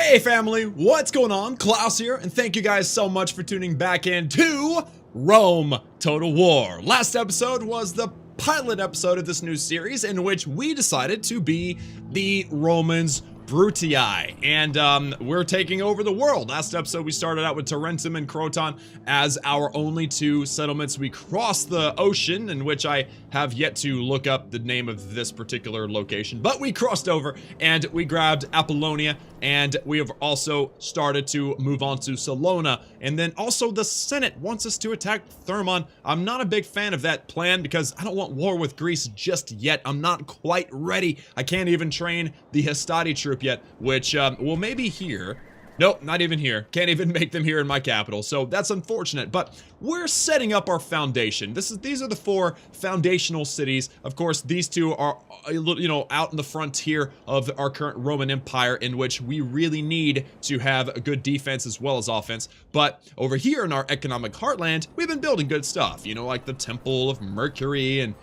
Hey family, what's going on? Klaus here, and thank you guys so much for tuning back in to Rome Total War. Last episode was the pilot episode of this new series in which we decided to be the Romans Brutii, and we're taking over the world. Last episode we started out with Tarentum and Croton as our only two settlements. We crossed the ocean, in which I have yet to look up the name of this particular location, but we crossed over and we grabbed Apollonia, and we have also started to move on to Salona, and then also the Senate wants us to attack Thermon. I'm not a big fan of that plan because I don't want war with Greece just yet. I'm not quite ready. I can't even train the Hastati troop yet, which, well, maybe here. Nope, not even here. Can't even make them here in my capital, so that's unfortunate, but we're setting up our foundation. These are the four foundational cities. Of course, these two are, you know, out in the frontier of our current Roman Empire, in which we really need to have a good defense as well as offense. But over here in our economic heartland, we've been building good stuff, you know, like the Temple of Mercury and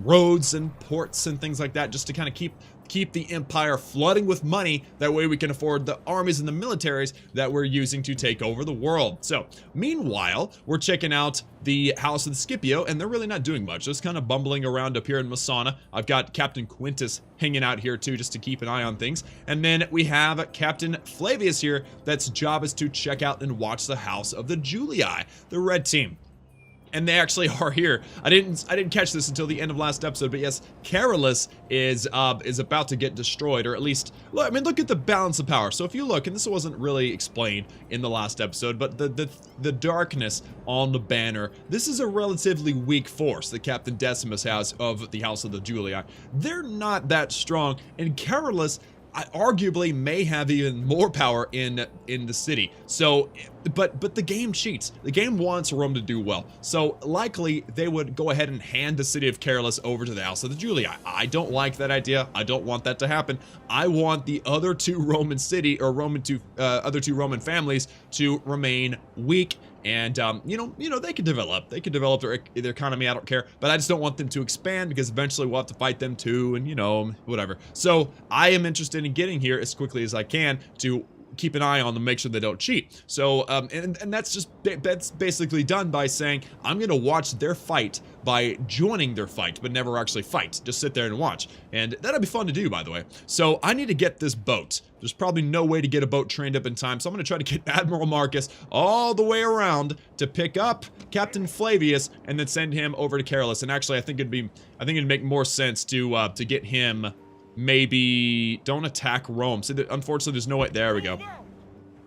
roads and ports and things like that, just to kind of keep the empire flooding with money. That way we can afford the armies and the militaries that we're using to take over the world. So meanwhile, we're checking out the House of the Scipio, and they're really not doing much, just kind of bumbling around up here in Messana. I've got Captain Quintus hanging out here too, just to keep an eye on things. And then we have Captain Flavius here, that's job is to check out and watch the House of the Julii, the red team. And they actually are here. I didn't catch this until the end of last episode, but yes, Carolus is about to get destroyed, or at least, look, I mean, look at the balance of power. So if you look, and this wasn't really explained in the last episode, but the darkness on the banner, this is a relatively weak force that Captain Decimus has of the House of the Julii. They're not that strong, and Carolus arguably may have even more power in the city. So but the game cheats. The game wants Rome to do well, so likely they would go ahead and hand the city of Carolus over to the House of the Julii. I don't like that idea. I don't want that to happen. I want the other two Roman other two Roman families to remain weak, and you know they could develop their economy. I don't care, but I just don't want them to expand, because eventually we'll have to fight them too, and you know, whatever. So I am interested in getting here as quickly as I can to keep an eye on them, make sure they don't cheat. So and that's basically done by saying I'm gonna watch their fight by joining their fight, but never actually fight, just sit there and watch. And that'll be fun to do, by the way. So I need to get this boat. There's probably no way to get a boat trained up in time, so I'm gonna try to get Admiral Marcus all the way around to pick up Captain Flavius and then send him over to Carolus. And actually I think it'd make more sense to get him. Maybe don't attack Rome. So unfortunately there's no way. There we go.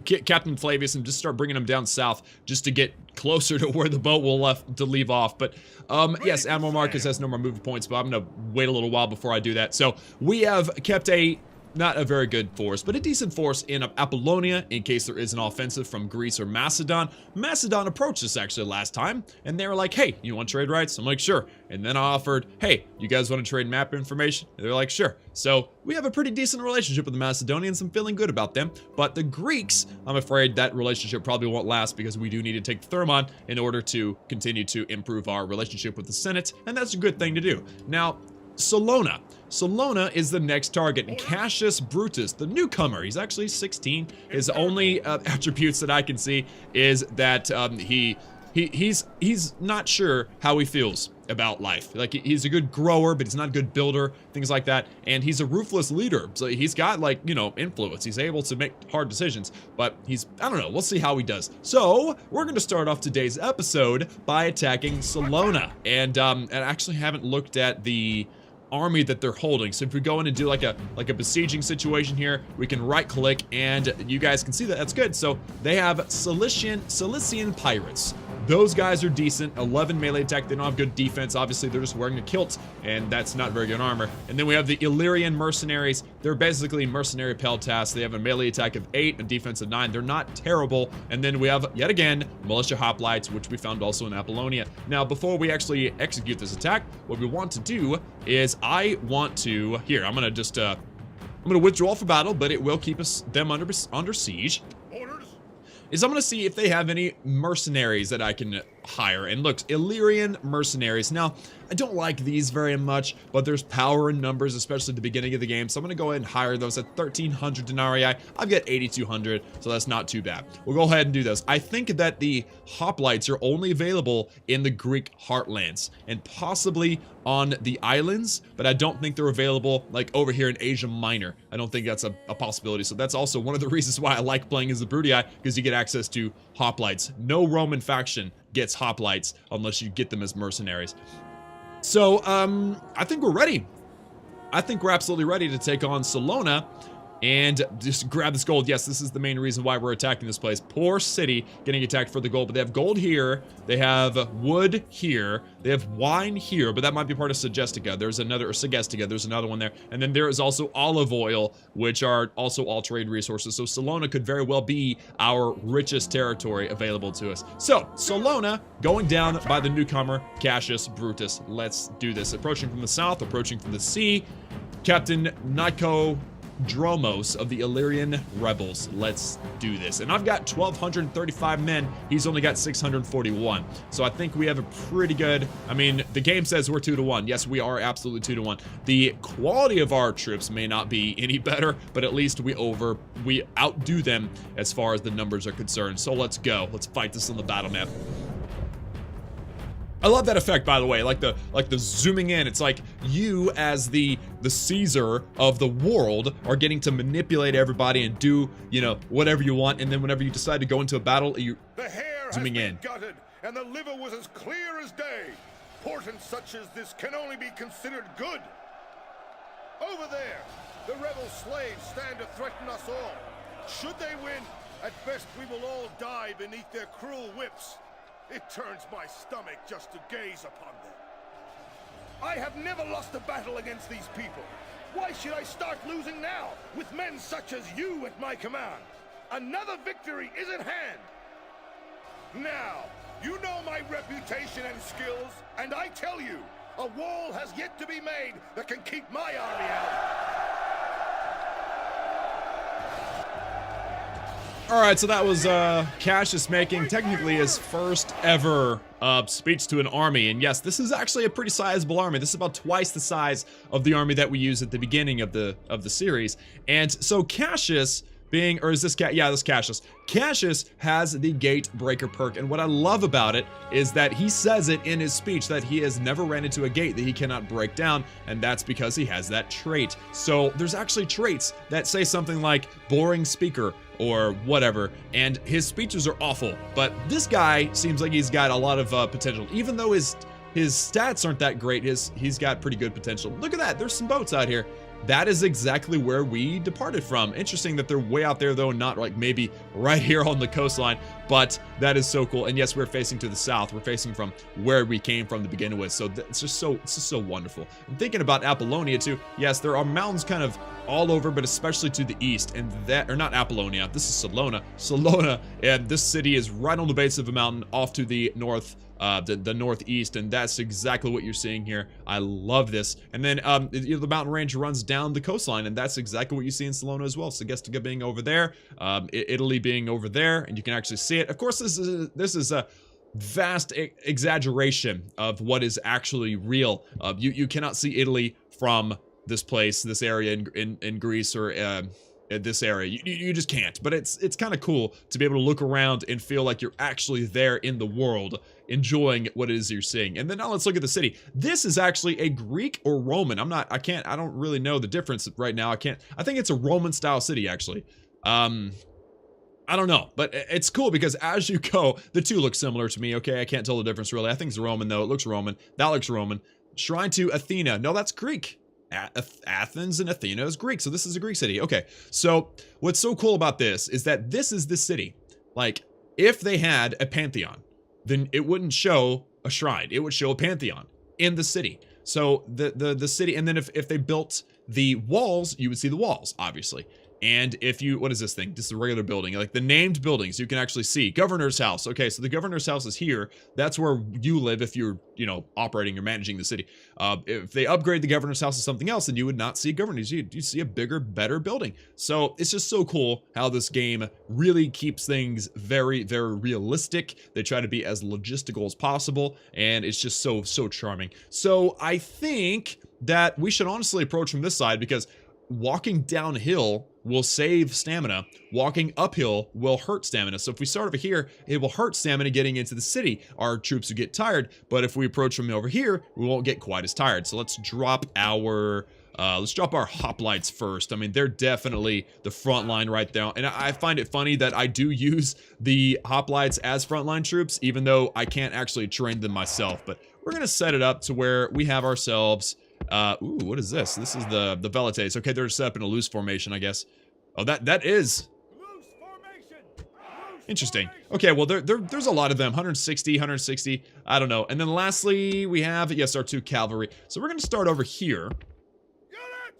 Captain Flavius, and just start bringing him down south just to get closer to where the boat will leave off. But yes, Admiral Marcus has no more movement points, but I'm gonna wait a little while before I do that. So we have kept not a very good force, but a decent force in Apollonia in case there is an offensive from Greece or Macedon. Macedon approached us actually last time, and they were like, hey, you want trade rights? I'm like, sure. And then I offered, hey, you guys want to trade map information? And they're like, sure. So we have a pretty decent relationship with the Macedonians. I'm feeling good about them. But the Greeks, I'm afraid that relationship probably won't last, because we do need to take Thermon in order to continue to improve our relationship with the Senate, and that's a good thing to do. Now, Salona. Salona is the next target. Cassius Brutus, the newcomer, he's actually 16. His only attributes that I can see is that he's not sure how he feels about life. Like, he's a good grower, but he's not a good builder, things like that. And he's a ruthless leader, so he's got, like, you know, influence. He's able to make hard decisions, but I don't know, we'll see how he does. So we're going to start off today's episode by attacking Salona, and I actually haven't looked at the army that they're holding. So if we go in and do like a besieging situation here, we can right click and you guys can see that that's good. So they have Cilician pirates. Those guys are decent. 11 melee attack. They don't have good defense. Obviously, they're just wearing a kilt, and that's not very good armor. And then we have the Illyrian mercenaries. They're basically mercenary peltasts. They have a melee attack of 8 and defense of 9. They're not terrible. And then we have, yet again, militia hoplites, which we found also in Apollonia. Now, before we actually execute this attack, what we want to do is I'm gonna just, I'm gonna withdraw for battle, but it will keep them under siege. I'm gonna see if they have any mercenaries that I can higher. And look, Illyrian mercenaries. Now, I don't like these very much, but there's power in numbers, especially at the beginning of the game. So I'm going to go ahead and hire those at 1,300 denarii. I've got 8,200, so that's not too bad. We'll go ahead and do this. I think that the hoplites are only available in the Greek heartlands and possibly on the islands, but I don't think they're available like over here in Asia Minor. I don't think that's a possibility. So that's also one of the reasons why I like playing as the Bruttii, because you get access to hoplites. No Roman faction gets hoplites unless you get them as mercenaries. So, I think we're ready. I think we're absolutely ready to take on Salona and just grab this gold. Yes, this is the main reason why we're attacking this place. Poor city getting attacked for the gold, but they have gold here. They have wood here. They have wine here, but that might be part of Segestica. There's another, or Segestica, there's another one there. And then there is also olive oil, which are also all trade resources. So Salona could very well be our richest territory available to us. So, Salona going down by the newcomer, Cassius Brutus. Let's do this. Approaching from the south, approaching from the sea. Captain Dromos of the Illyrian rebels. Let's do this. And I've got 1,235 men. He's only got 641. So I think we have a pretty good, I mean, the game says we're 2-1. Yes, we are absolutely 2-1. The quality of our troops may not be any better, but at least we outdo them as far as the numbers are concerned. So let's go. Let's fight this on the battle map. I love that effect, by the way, like the zooming in. It's like you, as the Caesar of the world, are getting to manipulate everybody and do, you know, whatever you want. And then whenever you decide to go into a battle, you zooming in. Gutted, and the liver was as clear as day. Portents such as this can only be considered good. Over there, the rebel slaves stand to threaten us all. Should they win, at best we will all die beneath their cruel whips. It turns my stomach just to gaze upon them. I have never lost a battle against these people. Why should I start losing now, with men such as you at my command? Another victory is at hand. Now, you know my reputation and skills, and I tell you, a wall has yet to be made that can keep my army out. Alright, so that was Cassius making technically his first ever speech to an army. And yes, this is actually a pretty sizable army. This is about twice the size of the army that we used at the beginning of the series. And so Cassius being, or is this yeah, this Cassius. Cassius has the Gate Breaker perk, and what I love about it is that he says it in his speech that he has never ran into a gate that he cannot break down, and that's because he has that trait. So there's actually traits that say something like boring speaker or whatever, and his speeches are awful, but this guy seems like he's got a lot of potential. Even though his stats aren't that great, he's got pretty good potential. Look at that, there's some boats out here. That is exactly where we departed from. Interesting that they're way out there though, not like maybe right here on the coastline, but that is so cool. And yes, we're facing to the south. We're facing from where we came from to begin with. So it's just so wonderful. I'm thinking about Apollonia too. Yes, there are mountains kind of all over, but especially to the east, and that, or not Apollonia, this is Salona, and this city is right on the base of a mountain off to the north, the northeast, and that's exactly what you're seeing here. I love this. And then the mountain range runs down the coastline, and that's exactly what you see in Salona as well. Segestica being over there, Italy being over there, and you can actually see it. Of course, this is a vast exaggeration of what is actually real. You cannot see Italy from this place, this area in Greece, or this area. You just can't. But it's kind of cool to be able to look around and feel like you're actually there in the world, enjoying what it is you're seeing. And then now let's look at the city. This is actually a Greek or Roman. I don't really know the difference right now. I think it's a Roman style city actually. I don't know, but it's cool because as you go, the two look similar to me. Okay, I can't tell the difference really. I think it's Roman though. It looks Roman. That looks Roman. Shrine to Athena. No, that's Greek. Athens and Athena is Greek, so this is a Greek city. Okay, so what's so cool about this is that this is the city. Like, if they had a pantheon, then it wouldn't show a shrine. It would show a pantheon in the city. So the city, and then if they built the walls, you would see the walls, obviously. And if you, what is this thing? This is a regular building. Like the named buildings you can actually see. Governor's house. Okay, so the governor's house is here. That's where you live if you're, you know, operating or managing the city. If they upgrade the governor's house to something else, then you would not see a governor's. You see a bigger, better building. So it's just so cool how this game really keeps things very, very realistic. They try to be as logistical as possible, and it's just so charming. So I think that we should honestly approach from this side, because walking downhill will save stamina. Walking uphill will hurt stamina. So if we start over here, it will hurt stamina getting into the city. Our troops will get tired, but if we approach from over here, we won't get quite as tired. So let's drop our hoplites first. I mean, they're definitely the front line right now. And I find it funny that I do use the hoplites as frontline troops, even though I can't actually train them myself. But we're going to set it up to where we have ourselves... ooh, what is this? This is the velites. Okay, they're set up in a loose formation, I guess. Oh, that is Loose formation. interesting. Okay, well, there's a lot of them. 160. I don't know. And then lastly, we have, yes, our 2 cavalry. So we're going to start over here.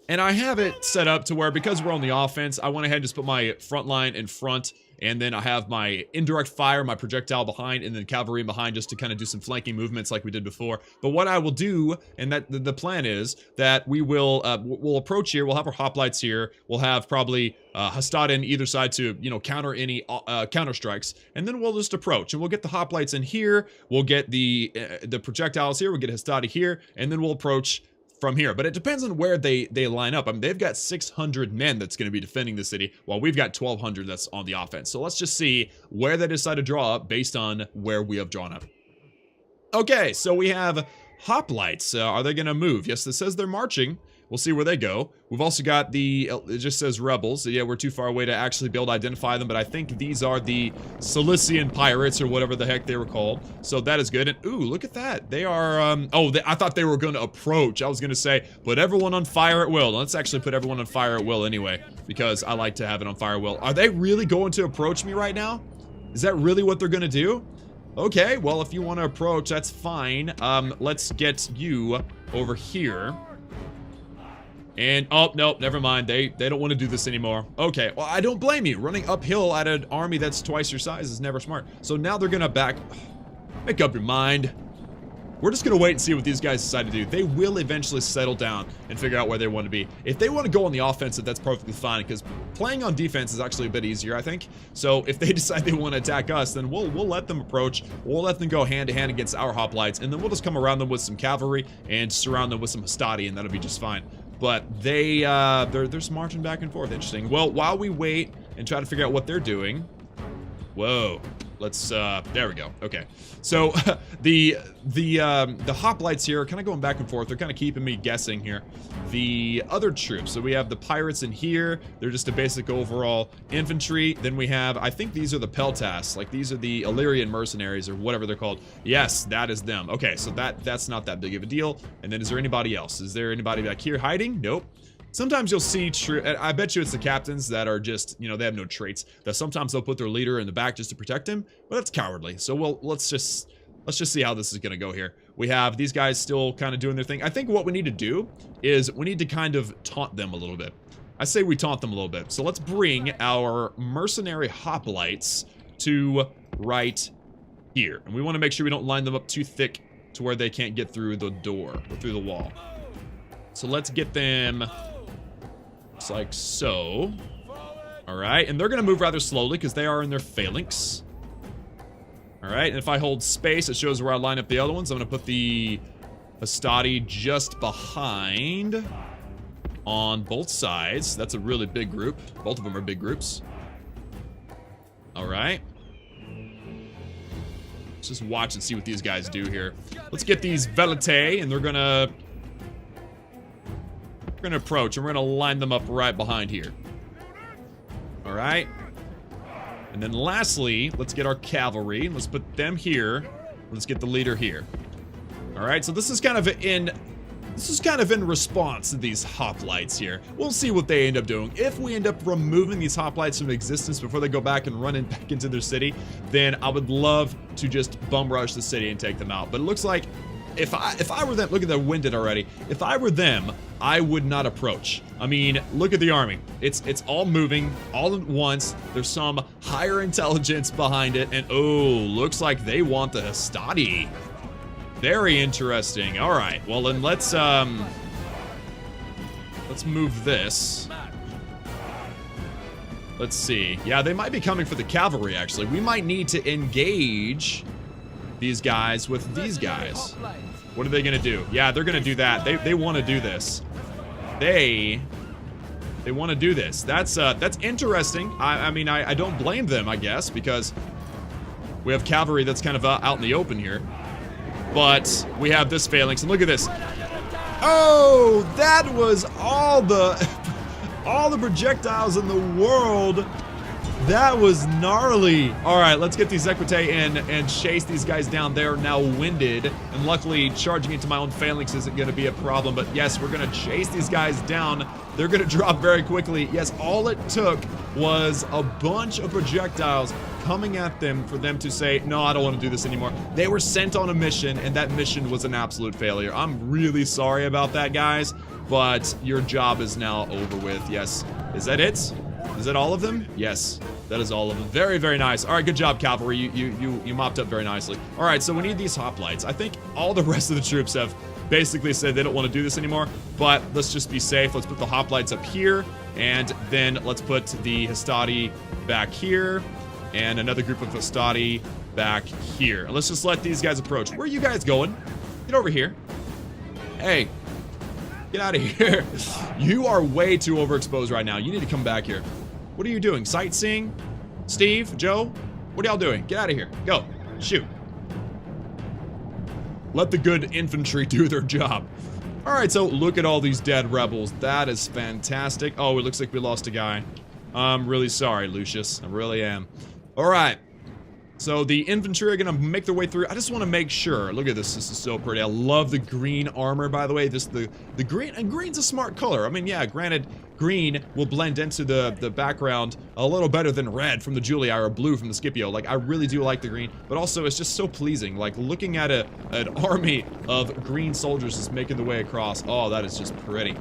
And I have it set up to where, because we're on the offense, I went ahead and just put my front line in front, and then I have my indirect fire, my projectile behind, and then cavalry behind, just to kind of do some flanking movements like we did before. But what I will do, and that the plan is that we will we'll approach here. We'll have our hoplites here. We'll have probably Hastata in either side to, you know, counter any counter strikes, and then we'll just approach, and we'll get the hoplites in here. We'll get the projectiles here. We'll get Hastata here, and then we'll approach from here. But it depends on where they line up. I mean, they've got 600 men that's going to be defending the city, while we've got 1,200 that's on the offense. So let's just see where they decide to draw up based on where we have drawn up. Okay, so we have hoplites. Are they going to move? Yes, this says they're marching. We'll see where they go. We've also got the, it just says rebels. So yeah, we're too far away to actually be able to identify them, but I think these are the Cilician pirates, or whatever the heck they were called. So that is good. And ooh, look at that. They are, I thought they were going to approach. I was going to say, put everyone on fire at will. Let's actually put everyone on fire at will anyway, because I like to have it on fire at will. Are they really going to approach me right now? Is that really what they're going to do? Okay, well, if you want to approach, that's fine. Let's get you over here. And, oh, no, never mind. They don't want to do this anymore. Okay, well, I don't blame you. Running uphill at an army that's twice your size is never smart. So now they're going to make up your mind. We're just going to wait and see what these guys decide to do. They will eventually settle down and figure out where they want to be. If they want to go on the offensive, that's perfectly fine, because playing on defense is actually a bit easier, I think. So if they decide they want to attack us, then we'll let them approach. We'll let them go hand to hand against our hoplites, and then we'll just come around them with some cavalry and surround them with some hastati, and that'll be just fine. But they're just marching back and forth. Interesting. Well, while we wait and try to figure out what they're doing, whoa, let's there we go. Okay, so the hoplites here are kind of going back and forth. They're kind of keeping me guessing here. The other troops, so we have the pirates in here. They're just a basic overall infantry. Then we have, I think these are the peltas, like these are the Illyrian mercenaries or whatever they're called. Yes, that is them. Okay, so that's not that big of a deal. And then is there anybody else? Is there anybody back here hiding? Nope. Sometimes you'll see, I bet you it's the captains that are just, you know, they have no traits. That sometimes they'll put their leader in the back just to protect him, but that's cowardly. So let's just see how this is going to go here. We have these guys still kind of doing their thing. I think what we need to do is we need to kind of taunt them a little bit. I say we taunt them a little bit. So let's bring our mercenary hoplites to right here. And we want to make sure we don't line them up too thick to where they can't get through the door or through the wall. So let's get them... Looks like so. Alright, and they're going to move rather slowly because they are in their phalanx. Alright, and if I hold space, it shows where I line up the other ones. I'm going to put the hastati just behind on both sides. That's a really big group. Both of them are big groups. Alright. Let's just watch and see what these guys do here. Let's get these velites, and they're going to... We're going to approach, and we're going to line them up right behind here. Alright. And then lastly, let's get our cavalry. Let's put them here. Let's get the leader here. Alright, so this is kind of in response to these hoplites here. We'll see what they end up doing. If we end up removing these hoplites from existence before they go back and run back into their city, then I would love to just bum rush the city and take them out. But it looks like if I were them, look at the winded already. If I were them, I would not approach. I mean, look at the army. It's all moving all at once. There's some higher intelligence behind it, and oh, looks like they want the Hastati. Very interesting. All right, well then let's move this. Let's see. Yeah, they might be coming for the cavalry, actually. We might need to engage these guys with these guys. What are they gonna do? Yeah, they're gonna do that. They want to do this. They want to do this. That's interesting. I mean, I don't blame them, I guess, because we have cavalry that's kind of out in the open here. But we have this phalanx, and look at this. Oh, that was all the projectiles in the world. That was gnarly. All right, let's get these Equite in and chase these guys down. They're now winded, and luckily charging into my own phalanx isn't going to be a problem. But yes, we're going to chase these guys down. They're going to drop very quickly. Yes, all it took was a bunch of projectiles coming at them for them to say, no, I don't want to do this anymore. They were sent on a mission, and that mission was an absolute failure. I'm really sorry about that, guys, but your job is now over with. Yes. Is that it? Is that all of them? Yes, that is all of them. Very, very nice. All right, good job, cavalry. You mopped up very nicely. All right, so we need these hoplites. I think all the rest of the troops have basically said they don't want to do this anymore, but let's just be safe. Let's put the hoplites up here, and then let's put the Hastati back here, and another group of Hastati back here. Let's just let these guys approach. Where are you guys going? Get over here. Hey, get out of here. You are way too overexposed right now. You need to come back here. What are you doing? Sightseeing? Steve? Joe? What are y'all doing? Get out of here. Go. Shoot. Let the good infantry do their job. All right, so look at all these dead rebels. That is fantastic. Oh, it looks like we lost a guy. I'm really sorry, Lucius. I really am. All right. So the infantry are gonna make their way through. I just want to make sure. Look at this. This is so pretty. I love the green armor, by the way. This the green, and green's a smart color. I mean, yeah, granted, green will blend into the background a little better than red from the Julii or blue from the Scipio. Like, I really do like the green, but also it's just so pleasing. Like, looking at an army of green soldiers just making the way across. Oh, that is just pretty.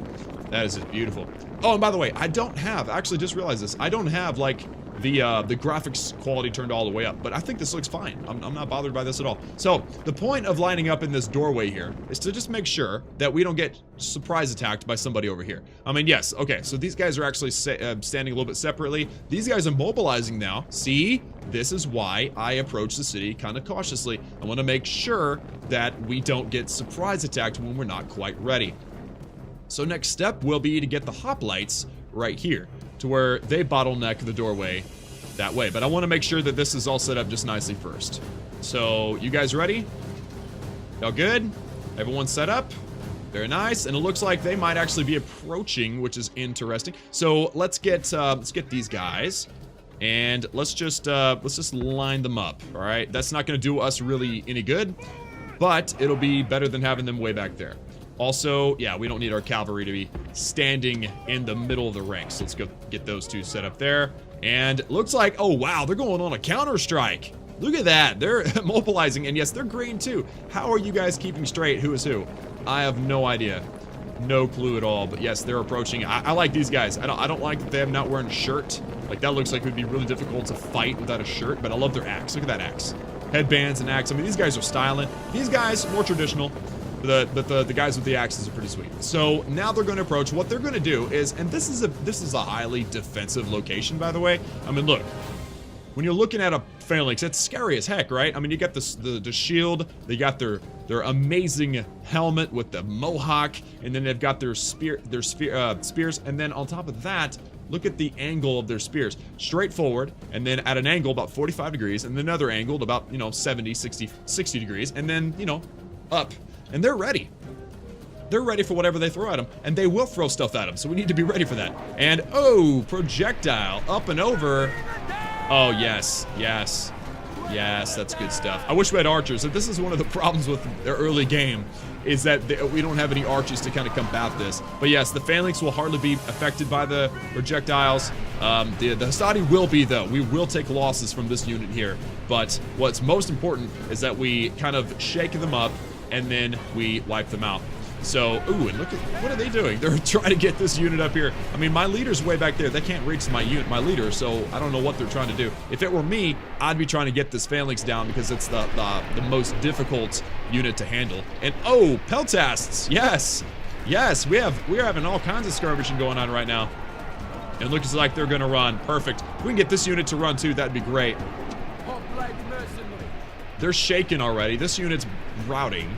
That is just beautiful. Oh, and by the way, I don't have, actually just realized this, I don't have, like, the graphics quality turned all the way up, but I think this looks fine. I'm not bothered by this at all. So the point of lining up in this doorway here is to just make sure that we don't get surprise attacked by somebody over here. I mean, yes, okay, so these guys are actually standing a little bit separately. These guys are mobilizing now. See, this is why I approach the city kind of cautiously. I want to make sure that we don't get surprise attacked when we're not quite ready. So next step will be to get the hoplites right here, to where they bottleneck the doorway that way. But I want to make sure that this is all set up just nicely first. So, you guys ready? Y'all good? Everyone set up? Very nice. And it looks like they might actually be approaching, which is interesting. So, let's get these guys, and let's just line them up. All right, that's not going to do us really any good, but it'll be better than having them way back there. Also, yeah, we don't need our cavalry to be standing in the middle of the ranks. Let's go get those two set up there. And it looks like, oh wow, they're going on a counter strike. Look at that, they're mobilizing, and yes, they're green too. How are you guys keeping straight who is who? I have no idea. No clue at all, but yes, they're approaching. I like these guys. I don't like that they're not wearing a shirt. Like, that looks like it would be really difficult to fight without a shirt, but I love their axe. Look at that axe. Headbands and axe. I mean, these guys are styling. These guys, more traditional. But the guys with the axes are pretty sweet. So now they're going to approach. What they're going to do is, and this is a highly defensive location, by the way. I mean, look, when you're looking at a phalanx, it's scary as heck, right? I mean, you got the shield, they got their amazing helmet with the mohawk, and then they've got their spears, and then on top of that, look at the angle of their spears. Straight forward, and then at an angle about 45 degrees, and then another angle about, 70, 60 degrees, and then, up. And they're ready. They're ready for whatever they throw at them, and they will throw stuff at them, so we need to be ready for that. And, oh, projectile, up and over. Oh, yes, yes, yes, that's good stuff. I wish we had archers. And this is one of the problems with their early game, is that we don't have any archers to kind of combat this. But yes, the phalanx will hardly be affected by the projectiles. The Hastati will be, though. We will take losses from this unit here. But what's most important is that we kind of shake them up and then we wipe them out. So, ooh, and look at, what are they doing? They're trying to get this unit up here. I mean, my leader's way back there. They can't reach my leader, so I don't know what they're trying to do. If it were me, I'd be trying to get this phalanx down because it's the most difficult unit to handle. And, oh, Peltasts, yes. Yes, we're having all kinds of skirmishing going on right now. It looks like they're gonna run. Perfect. If we can get this unit to run too, that'd be great. They're shaking already. This unit's routing.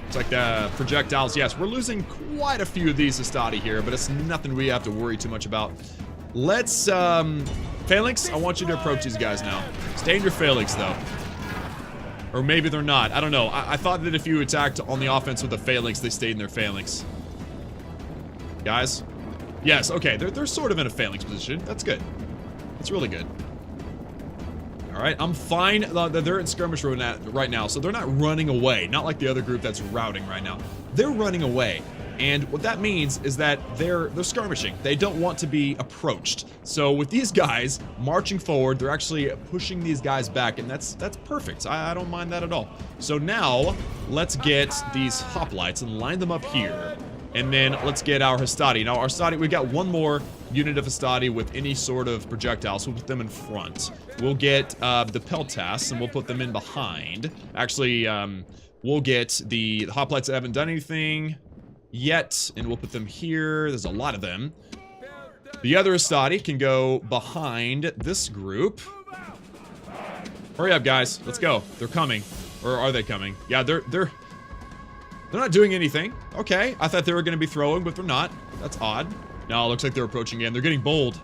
It's like the projectiles. Yes, we're losing quite a few of these Astati here, but it's nothing we have to worry too much about. Let's, Phalanx, I want you to approach these guys now. Stay in your Phalanx, though. Or maybe they're not. I don't know. I thought that if you attacked on the offense with a Phalanx, they stayed in their Phalanx. Guys? Yes, okay. They're sort of in a Phalanx position. That's good. That's really good. Alright, I'm fine that they're in skirmish right now, so they're not running away. Not like the other group that's routing right now. They're running away. And what that means is that they're skirmishing. They don't want to be approached. So with these guys marching forward, they're actually pushing these guys back, and that's perfect. I don't mind that at all. So now, let's get these hoplites and line them up here. And then let's get our Hastati. Now our Hastati, we've got one more unit of Hastati with any sort of projectile, so we'll put them in front. We'll get the Peltasts, and we'll put them in behind. Actually, we'll get the hoplites that haven't done anything yet, and we'll put them here. There's a lot of them. The other Hastati can go behind this group. Hurry up, guys. Let's go. They're coming. Or are they coming? Yeah, they're not doing anything. Okay, I thought they were going to be throwing, but they're not. That's odd. No, it looks like they're approaching again. They're getting bold.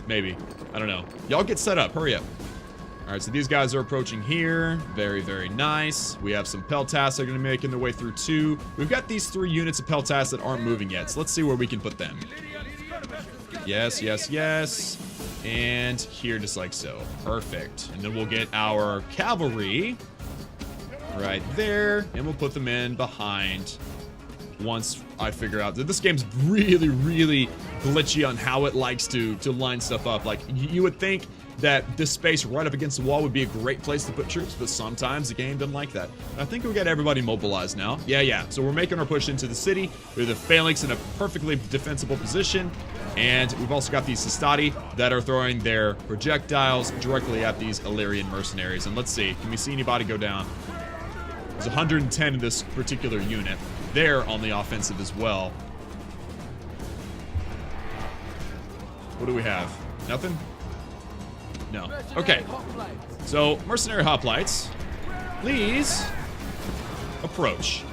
Maybe. I don't know. Y'all get set up. Hurry up. All right, so these guys are approaching here. Very, very nice. We have some Peltasts that are going to be making their way through too. We've got these 3 units of Peltasts that aren't moving yet, so let's see where we can put them. Yes, yes, yes. And here, just like so. Perfect. And then we'll get our cavalry right there, and we'll put them in behind once I figure out that this game's really, really glitchy on how it likes to line stuff up. Like, you would think that this space right up against the wall would be a great place to put troops, but sometimes the game doesn't like that. I think we got everybody mobilized now. Yeah. So we're making our push into the city. We have the Phalanx in a perfectly defensible position, and we've also got these Hastati that are throwing their projectiles directly at these Illyrian mercenaries. And let's see, can we see anybody go down? There's 110 in this particular unit. They're on the offensive as well. What do we have? Nothing? No. Okay. So, mercenary hoplites, please approach.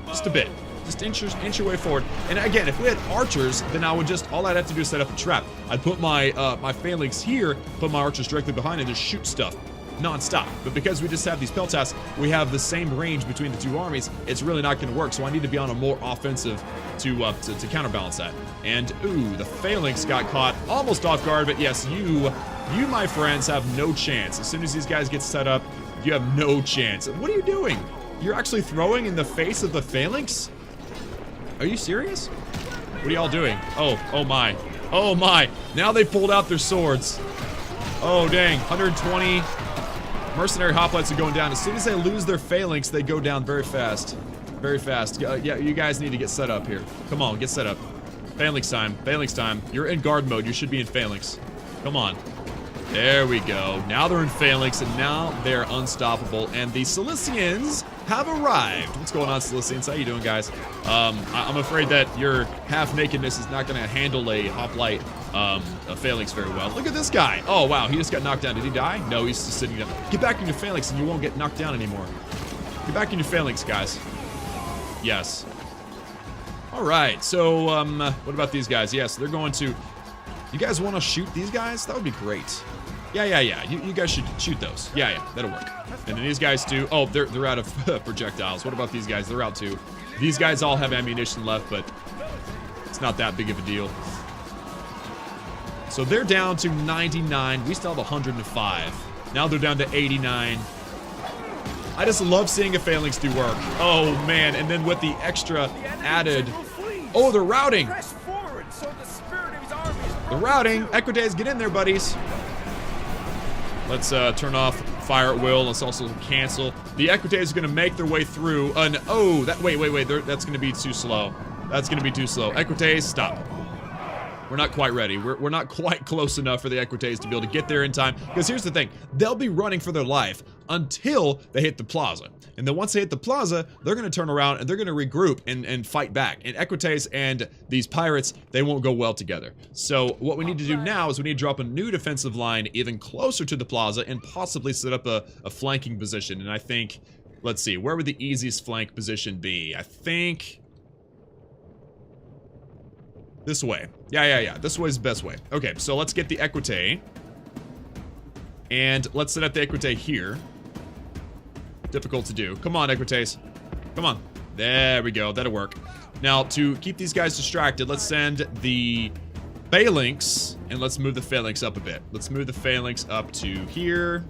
Just a bit. Just inch your way forward. And again, if we had archers, then I would just, all I'd have to do is set up a trap. I'd put my my phalanx here, put my archers directly behind, and just shoot stuff non-stop. But because we just have these Peltasts, we have the same range between the 2 armies. It's really not going to work. So I need to be on a more offensive to counterbalance that. And ooh, the phalanx got caught almost off guard. But yes, you my friends have no chance. As soon as these guys get set up, you have no chance. What are you doing? You're actually throwing in the face of the phalanx? Are you serious? What are y'all doing? Oh my. Oh my. Now they pulled out their swords. Oh dang. 120. Mercenary hoplites are going down. As soon as they lose their phalanx, they go down very fast. Very fast. Yeah, you guys need to get set up here. Come on, get set up. Phalanx time. Phalanx time. You're in guard mode. You should be in phalanx. Come on. There we go. Now they're in phalanx, and now they're unstoppable. And the Cilicians have arrived. What's going on, Cilicians? How you doing, guys? I'm afraid that your half-nakedness is not going to handle a hoplite a phalanx very well. Look at this guy. Oh, wow. He just got knocked down. Did he die? No, he's just sitting down. Get back in your phalanx, and you won't get knocked down anymore. Get back in your phalanx, guys. Yes. All right. So, what about these guys? Yes, they're going to... You guys want to shoot these guys? That would be great. Yeah. You guys should shoot those. Yeah, that'll work. And then these guys too. Oh, they're out of projectiles. What about these guys? They're out too. These guys all have ammunition left, but it's not that big of a deal. So they're down to 99. We still have 105. Now they're down to 89. I just love seeing a phalanx do work. Oh man, and then with the extra added. Oh, they're routing. They're routing. Equites, get in there, buddies. Let's turn off fire at will. Let's also cancel. The Equites are going to make their way through. Oh, wait. That's going to be too slow. That's going to be too slow. Equites, stop. We're not quite ready. We're not quite close enough for the Equites to be able to get there in time. Because here's the thing. They'll be running for their life until they hit the plaza. And then once they hit the plaza, they're going to turn around and they're going to regroup and fight back. And Equites and these pirates, they won't go well together. So what we need to do now is we need to drop a new defensive line even closer to the plaza and possibly set up a flanking position. And I think, let's see, where would the easiest flank position be? I think this way. Yeah. This way is the best way. Okay, so let's get the Equite. And let's set up the Equite here. Difficult to do. Come on, Equites. Come on. There we go. That'll work. Now, to keep these guys distracted, let's send the Phalanx, and let's move the Phalanx up a bit. Let's move the Phalanx up to here.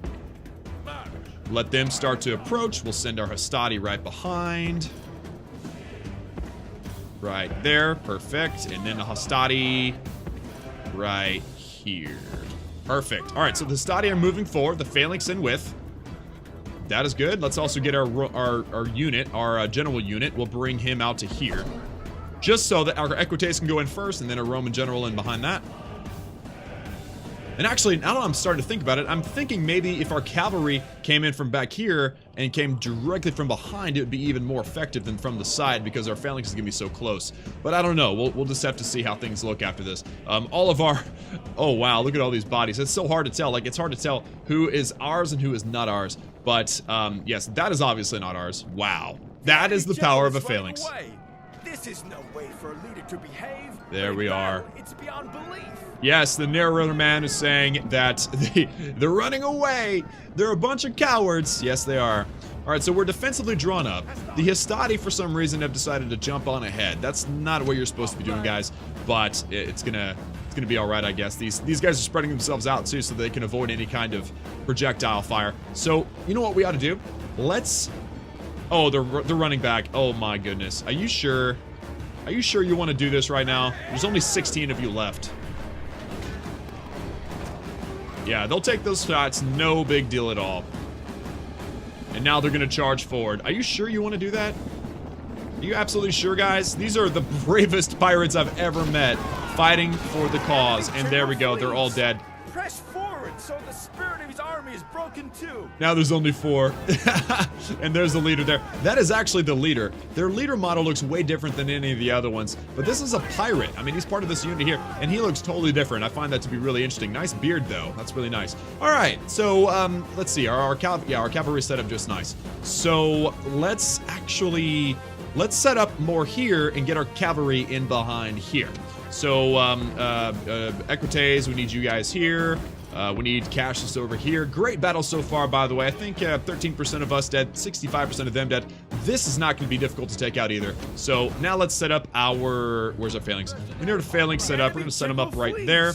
Let them start to approach. We'll send our Hastati right behind. Right there. Perfect. And then the Hastati right here. Perfect. All right, so the Hastati are moving forward. The Phalanx in with. That is good. Let's also get our unit, our general unit. We'll bring him out to here. Just so that our Equites can go in first, and then a Roman general in behind that. And actually, now that I'm starting to think about it, I'm thinking maybe if our cavalry came in from back here and came directly from behind, it would be even more effective than from the side because our phalanx is going to be so close. But I don't know. We'll just have to see how things look after this. All of our... Oh, wow. Look at all these bodies. It's so hard to tell. Like, it's hard to tell who is ours and who is not ours. But, yes, that is obviously not ours. Wow. That is the power of a phalanx. This is no way for a leader to behave. There we are. It's beyond belief. Yes, the narrator man is saying that they're running away. They're a bunch of cowards. Yes, they are. All right, so we're defensively drawn up. The Hastati, for some reason, have decided to jump on ahead. That's not what you're supposed to be doing, guys. But it's gonna be all right, I guess. These guys are spreading themselves out too, so they can avoid any kind of projectile fire. So you know what we ought to do? Let's. Oh, they're running back. Oh my goodness. Are you sure? Are you sure you want to do this right now? There's only 16 of you left. Yeah, they'll take those shots. No big deal at all. And now they're going to charge forward. Are you sure you want to do that? Are you absolutely sure, guys? These are the bravest pirates I've ever met fighting for the cause. And there we go. They're all dead. Press forward so the spirit of his army is broken too. Now there's only 4. And there's the leader there. That is actually the leader. Their leader model looks way different than any of the other ones. But this is a pirate. I mean, he's part of this unit here. And he looks totally different. I find that to be really interesting. Nice beard, though. That's really nice. All right. So, let's see. Our cavalry set up just nice. So, let's set up more here and get our cavalry in behind here. So, Equites, we need you guys here. We need Cassius over here. Great battle so far, by the way. I think 13% of us dead, 65% of them dead. This is not going to be difficult to take out either. So now let's set up our... Where's our phalanx? We need our phalanx set up. We're going to set them up right there.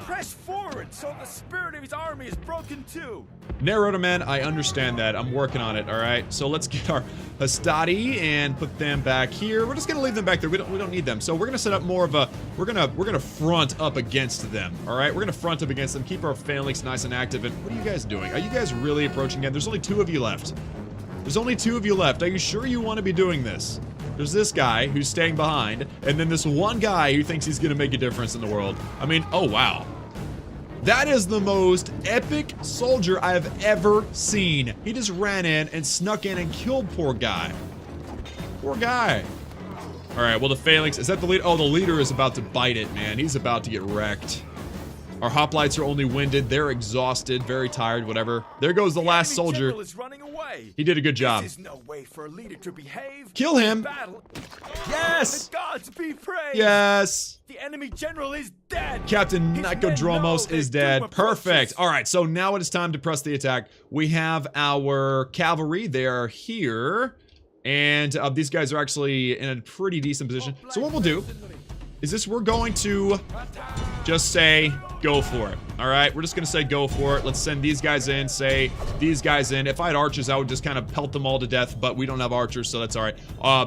Press forward so the spirit of his army is broken too. Narrator man, I understand that. I'm working on it, all right? So let's get our Hastati and put them back here. We're just going to leave them back there. We don't need them. So we're going to set up more of a... We're going to front up against them, all right? We're going to front up against them, keep our phalanx nice and active. And what are you guys doing? Are you guys really approaching again? There's only 2 of you left. There's only 2 of you left. Are you sure you want to be doing this? There's this guy who's staying behind, and then this one guy who thinks he's going to make a difference in the world. I mean, oh, wow. That is the most epic soldier I have ever seen. He just ran in and snuck in and killed poor guy. Poor guy. All right, well, the phalanx, is that the leader? Oh, the leader is about to bite it, man. He's about to get wrecked. Our hoplites are only winded. They're exhausted, very tired, whatever. There goes the last soldier. Is running away. He did a good job. This is no way for a leader to behave. Kill him. Yes. The gods be praised. Yes. The enemy general is dead. Captain Nicodromos is dead. Perfect. All right, so now it is time to press the attack. We have our cavalry. They are here. And these guys are actually in a pretty decent position. So what we'll do is we're going to just say go for it. All right, we're just gonna say go for it. Let's send these guys in, say these guys in. If I had archers, I would just kind of pelt them all to death, but we don't have archers, so that's all right.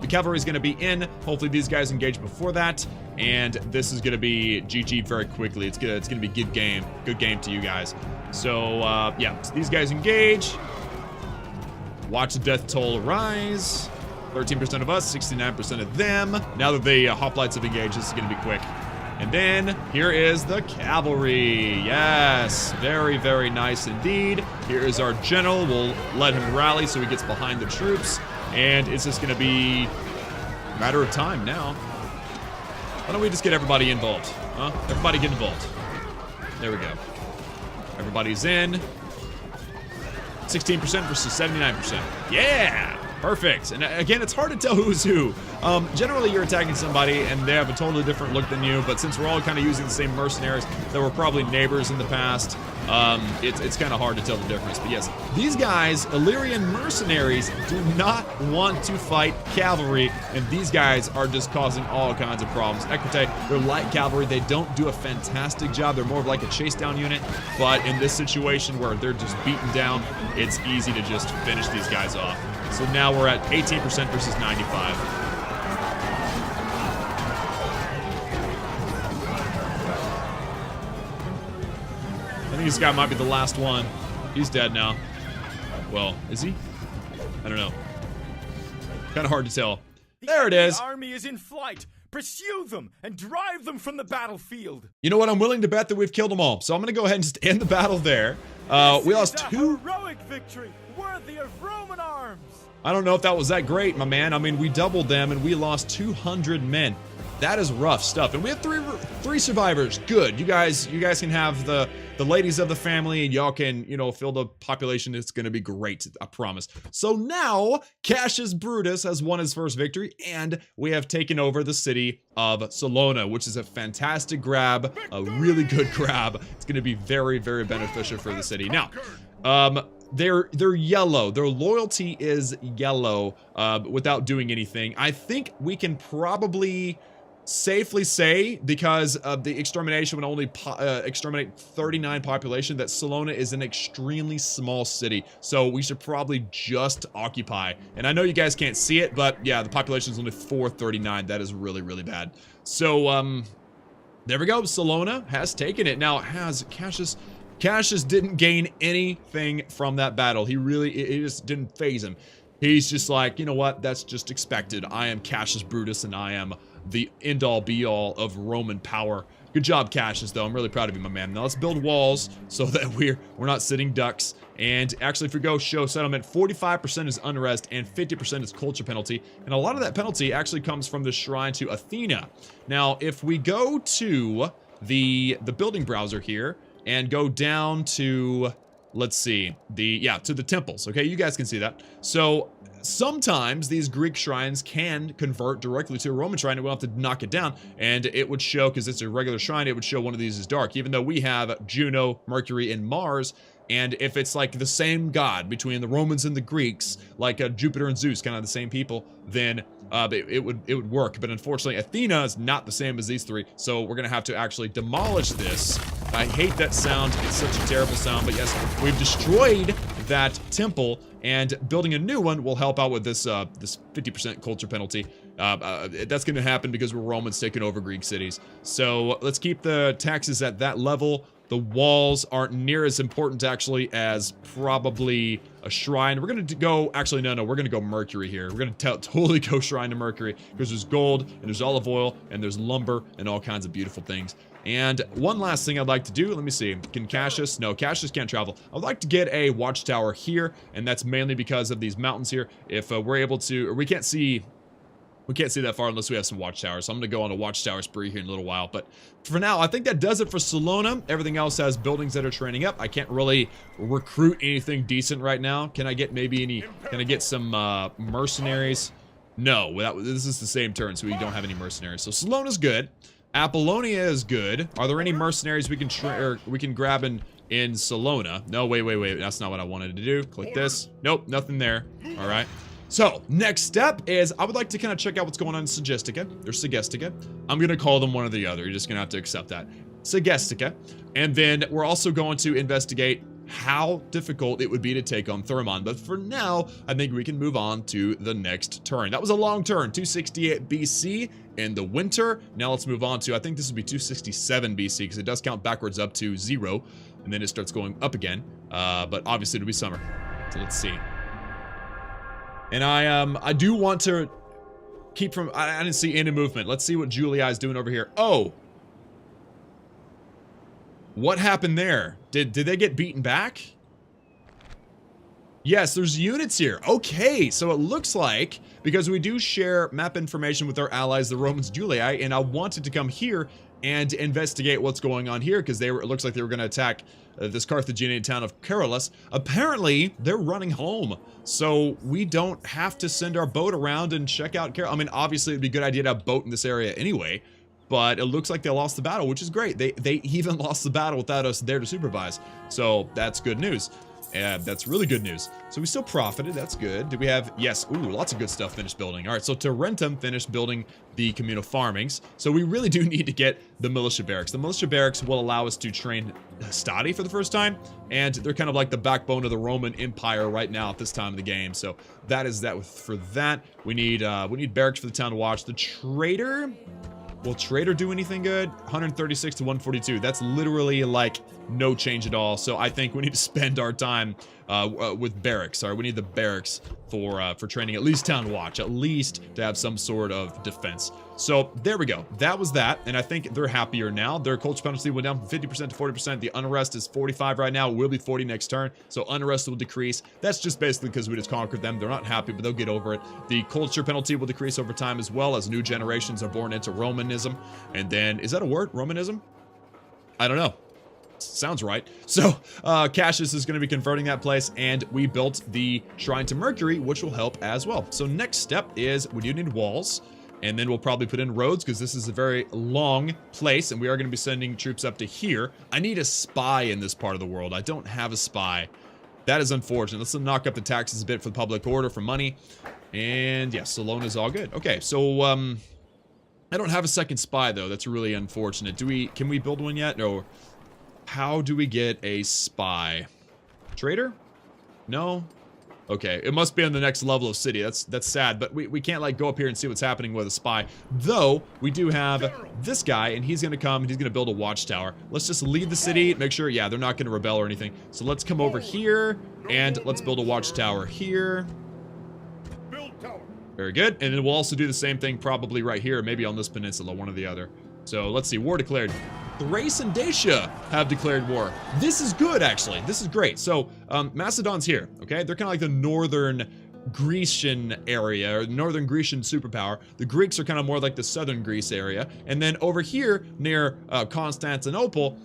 The cavalry is gonna be in. Hopefully these guys engage before that, and this is gonna be GG very quickly. It's gonna be good game to you guys. So, yeah, so these guys engage. Watch the death toll rise. 13% of us, 69% of them. Now that the hoplites have engaged, this is going to be quick. And then here is the cavalry. Yes, very, very nice indeed. Here is our general. We'll let him rally so he gets behind the troops. And it's just going to be a matter of time now. Why don't we just get everybody involved? Huh? Everybody get involved. There we go. Everybody's in. 16% versus 79%. Yeah! Perfect. And again, it's hard to tell who's who. Generally, you're attacking somebody and they have a totally different look than you, but since we're all kind of using the same mercenaries that were probably neighbors in the past, it's kind of hard to tell the difference. But yes, these guys, Illyrian mercenaries, do not want to fight cavalry, and these guys are just causing all kinds of problems. Equite, they're light cavalry. They don't do a fantastic job. They're more of like a chase down unit, but in this situation where they're just beaten down, it's easy to just finish these guys off. So now we're at 18% versus 95. I think this guy might be the last one. He's dead now. Well, is he? I don't know. Kind of hard to tell. There it is. The army is in flight. Pursue them and drive them from the battlefield. You know what? I'm willing to bet that we've killed them all. So I'm going to go ahead and just end the battle there. We lost two. Heroic victory, worthy of Roman arms. I don't know if that was that great, my man. I mean, we doubled them and we lost 200 men. That is rough stuff. And we have three survivors. Good. You guys can have the ladies of the family, and y'all can, you know, fill the population. It's going to be great, I promise. So now Cassius Brutus has won his first victory, and we have taken over the city of Salona, which is a fantastic grab, a really good grab. It's going to be very, very beneficial for the city. Now, they're yellow. Their loyalty is yellow without doing anything. I think we can probably safely say, because of the extermination would only exterminate 39 population, that Salona is an extremely small city. So we should probably just occupy. And I know you guys can't see it, but yeah, the population is only 439. That is really, really bad. So, there we go. Salona has taken it. Now, has Cassius didn't gain anything from that battle. He just didn't phase him. He's just like, you know what? That's just expected. I am Cassius Brutus, and I am the end-all, be-all of Roman power. Good job, Cassius, though. I'm really proud of you, my man. Now let's build walls so that we're not sitting ducks. And actually, if we go show settlement, 45% is unrest and 50% is culture penalty. And a lot of that penalty actually comes from the shrine to Athena. Now, if we go to the building browser here and go down to, let's see, to the temples. Okay, you guys can see that. So sometimes these Greek shrines can convert directly to a Roman shrine, and we'll have to knock it down, and it would show, because it's a regular shrine, it would show one of these as dark, even though we have Juno, Mercury, and Mars. And if it's like the same god between the Romans and the Greeks, like Jupiter and Zeus, kind of the same people, then it would work. But unfortunately, Athena is not the same as these three, so we're gonna have to actually demolish this. I hate that sound. It's such a terrible sound. But yes, we've destroyed that temple, and building a new one will help out with this this 50% culture penalty. That's going to happen because we're Romans taking over Greek cities. So let's keep the taxes at that level. The walls aren't near as important actually as probably a shrine. We're going to go, actually, no, we're going to go Mercury here. We're going to totally go shrine to Mercury, because there's gold and there's olive oil and there's lumber and all kinds of beautiful things. And one last thing I'd like to do, let me see, can Cassius? No, Cassius can't travel. I'd like to get a watchtower here, and that's mainly because of these mountains here. If we're able to, or we can't see that far unless we have some watchtowers. So I'm going to go on a watchtower spree here in a little while. But for now, I think that does it for Salona. Everything else has buildings that are training up. I can't really recruit anything decent right now. Can I get can I get some mercenaries? No, this is the same turn, so we don't have any mercenaries. So Salona's good. Apollonia is good. Are there any mercenaries we can grab in Salona? No, wait. That's not what I wanted to do. Click this. Nope, nothing there. All right. So, next step is I would like to kind of check out what's going on in Segestica, or Segestica. I'm going to call them one or the other. You're just going to have to accept that. Segestica. And then we're also going to investigate how difficult it would be to take on Thermon. But for now, I think we can move on to the next turn. That was a long turn, 268 BC, in the winter. Now let's move on to, I think this would be 267 BC because it does count backwards up to 0, and then it starts going up again. But obviously it'll be summer. So let's see. And I do want to keep from, I didn't see any movement. Let's see what Julia is doing over here. Oh. What happened there? Did they get beaten back? Yes, there's units here. Okay, so it looks like, because we do share map information with our allies, the Romans Julii, and I wanted to come here and investigate what's going on here, because it looks like they were going to attack this Carthaginian town of Carolus. Apparently, they're running home, so we don't have to send our boat around and check out I mean, obviously, it'd be a good idea to have a boat in this area anyway, but it looks like they lost the battle, which is great. They even lost the battle without us there to supervise, so that's good news. That's really good news. So we still profited. That's good. Did we have... Yes. Ooh, lots of good stuff finished building. All right. So Tarentum finished building the communal farmings. So we really do need to get the militia barracks. The militia barracks will allow us to train Stadi for the first time. And they're kind of like the backbone of the Roman Empire right now at this time of the game. So that is that for that. We need barracks for the town to watch. The trader... Will trader do anything good? 136 to 142. That's literally like no change at all. So I think we need to spend our time with barracks. Sorry, we need the barracks for training at least town watch, at least to have some sort of defense. So there we go. That was that, and I think they're happier now. Their culture penalty went down from 50% to 40%. The unrest is 45 right now. It will be 40 next turn. So unrest will decrease. That's just basically because we just conquered them. They're not happy, but they'll get over it. The culture penalty will decrease over time as well as new generations are born into Romanism. And then, is that a word? Romanism? I don't know. Sounds right. So Cassius is going to be converting that place, and we built the Shrine to Mercury, which will help as well. So next step is we do need walls, and then we'll probably put in roads because this is a very long place, and we are going to be sending troops up to here. I need a spy in this part of the world. I don't have a spy. That is unfortunate. Let's knock up the taxes a bit for the public order for money. And yes, Salona is all good. Okay, so I don't have a second spy though. That's really unfortunate. Can we build one yet? No. How do we get a spy? Trader? No? Okay, it must be on the next level of city. That's sad, but we can't like go up here and see what's happening with a spy. Though, we do have this guy, and he's gonna come and he's gonna build a watchtower. Let's just leave the city, make sure, yeah, they're not gonna rebel or anything. So let's come over here, and let's build a watchtower here. Very good, and then we'll also do the same thing probably right here, maybe on this peninsula, one or the other. So let's see, war declared. Thrace and Dacia have declared war. This is good, actually. This is great. So, Macedon's here, okay? They're kind of like the northern Grecian area, or northern Grecian superpower. The Greeks are kind of more like the southern Greece area. And then over here, near Constantinople,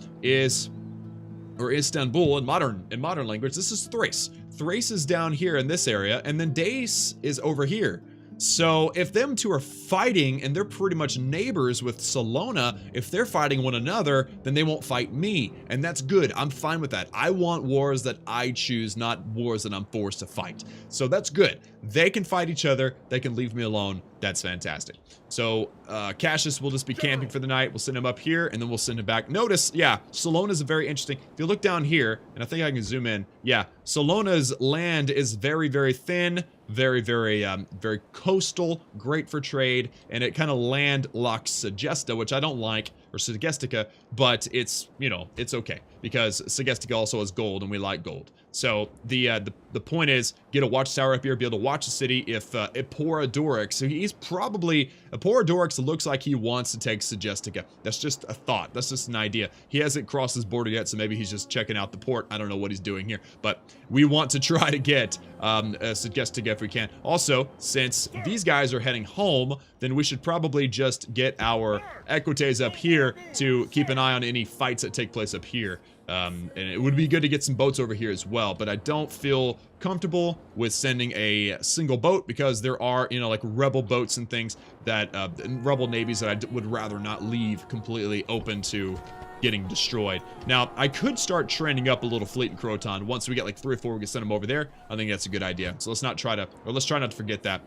or Istanbul in modern language, this is Thrace. Thrace is down here in this area, and then Dace is over here. So if them two are fighting and they're pretty much neighbors with Salona, if they're fighting one another, then they won't fight me. And that's good. I'm fine with that. I want wars that I choose, not wars that I'm forced to fight. So that's good. They can fight each other. They can leave me alone. That's fantastic. So Cassius will just be camping for the night. We'll send him up here and then we'll send him back. Notice, yeah, Salona is a very interesting. If you look down here, and I think I can zoom in. Yeah, Salona's land is very, very thin. Very, very coastal, great for trade, and it kind of landlocks Segesta, which I don't like, or Segestica, but it's, you know, it's okay, because Segestica also has gold, and we like gold. So the point is, get a watchtower up here, be able to watch the city. If Eporedorix, so he's probably, Eporedorix looks like he wants to take Segestica. That's just a thought. That's just an idea. He hasn't crossed his border yet, so maybe he's just checking out the port. I don't know what he's doing here, but we want to try to get Segestica if we can. Also, since these guys are heading home, then we should probably just get our Equites up here to keep an eye on any fights that take place up here. And it would be good to get some boats over here as well, but I don't feel comfortable with sending a single boat because there are, you know, like rebel boats and things that, rebel navies that I would rather not leave completely open to getting destroyed. Now, I could start training up a little fleet in Croton. Once we get like 3 or 4, we can send them over there. I think that's a good idea. So let's try not to forget that.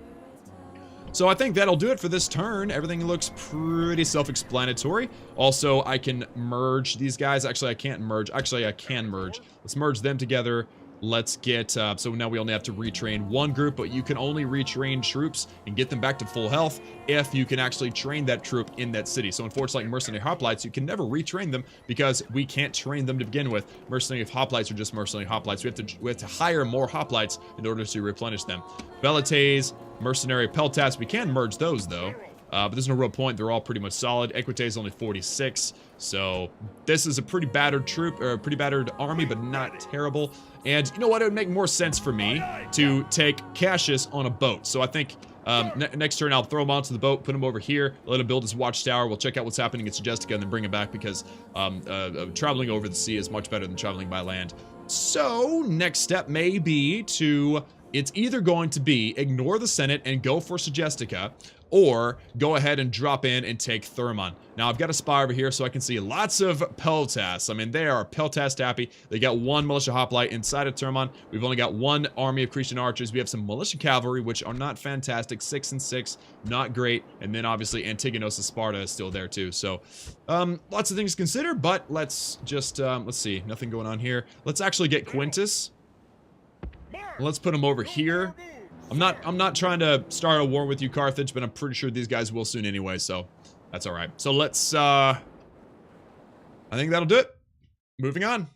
So I think that'll do it for this turn. Everything looks pretty self-explanatory. Also, I can merge these guys. Actually, I can't merge. Actually, I can merge. Let's merge them together. Let's get, so now we only have to retrain one group, but you can only retrain troops and get them back to full health if you can actually train that troop in that city. So unfortunately, mercenary hoplites, you can never retrain them because we can't train them to begin with. Mercenary hoplites are just mercenary hoplites. We have to hire more hoplites in order to replenish them. Velites, mercenary peltas, we can merge those though. But there's no real point. They're all pretty much solid. Equite is only 46. So this is a pretty battered troop, or a pretty battered army, but not terrible. And you know what? It would make more sense for me to take Cassius on a boat. So I think next turn I'll throw him onto the boat, put him over here, let him build his watchtower. We'll check out what's happening in Segestica and then bring him back because traveling over the sea is much better than traveling by land. So next step may be to... It's either going to be ignore the Senate and go for Segestica, or go ahead and drop in and take Thermon. Now, I've got a spy over here so I can see lots of Peltas. I mean, they are Peltas happy. They got one militia hoplite inside of Thermon. We've only got one army of Cretan archers. We have some militia cavalry, which are not fantastic. 6 and 6, not great. And then, obviously, Antigonos of Sparta is still there, too. So, lots of things to consider, but let's just, let's see. Nothing going on here. Let's actually get Quintus. Let's put him over here. I'm not trying to start a war with you, Carthage, but I'm pretty sure these guys will soon anyway, so that's alright. So let's, I think that'll do it. Moving on.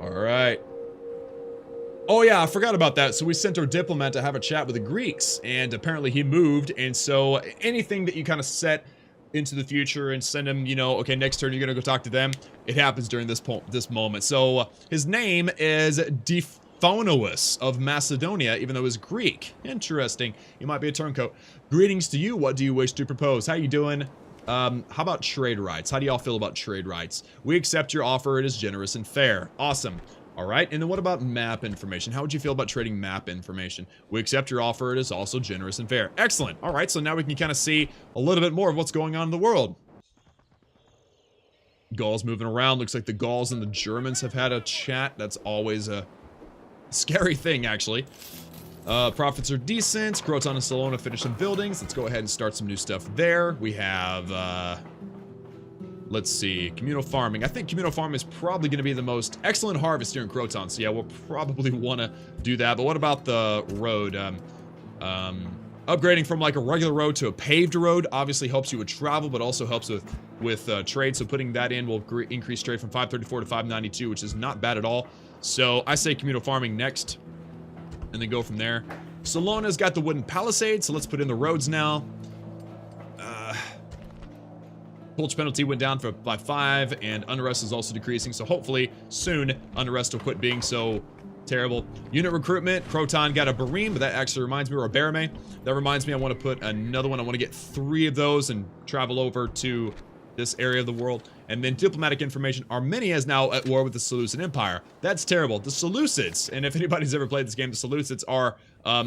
Alright. Oh yeah, I forgot about that. So we sent our diplomat to have a chat with the Greeks, and apparently he moved, and so anything that you kind of set into the future and send him, you know, okay, next turn you're gonna go talk to them, it happens during this moment. So his name is Diphonous of Macedonia, even though he's Greek. Interesting. He might be a turncoat. Greetings to you. What do you wish to propose? How you doing? How about trade rights? How do y'all feel about trade rights? We accept your offer. It is generous and fair. Awesome. All right, and then what about map information? How would you feel about trading map information? We accept your offer. It is also generous and fair. Excellent. All right, so now we can kind of see a little bit more of what's going on in the world. Gauls moving around. Looks like the Gauls and the Germans have had a chat. That's always a scary thing, actually. Profits are decent. Croton and Salona finish some buildings. Let's go ahead and start some new stuff there. We have... let's see, communal farming. I think communal farming is probably going to be the most excellent harvest here in Croton. So yeah, we'll probably want to do that. But what about the road? Upgrading from like a regular road to a paved road obviously helps you with travel, but also helps with trade. So putting that in will increase trade from 534 to 592, which is not bad at all. So I say communal farming next, and then go from there. Salona's got the wooden palisade, so let's put in the roads now. Pillage penalty went down by 5, and unrest is also decreasing, so hopefully soon unrest will quit being so terrible. Unit recruitment, Croton got a Bareme, but that actually reminds me, or a Barame. That reminds me I want to put another one. I want to get 3 of those and travel over to this area of the world. And then diplomatic information, Armenia is now at war with the Seleucid Empire. That's terrible. The Seleucids, and if anybody's ever played this game, the Seleucids are,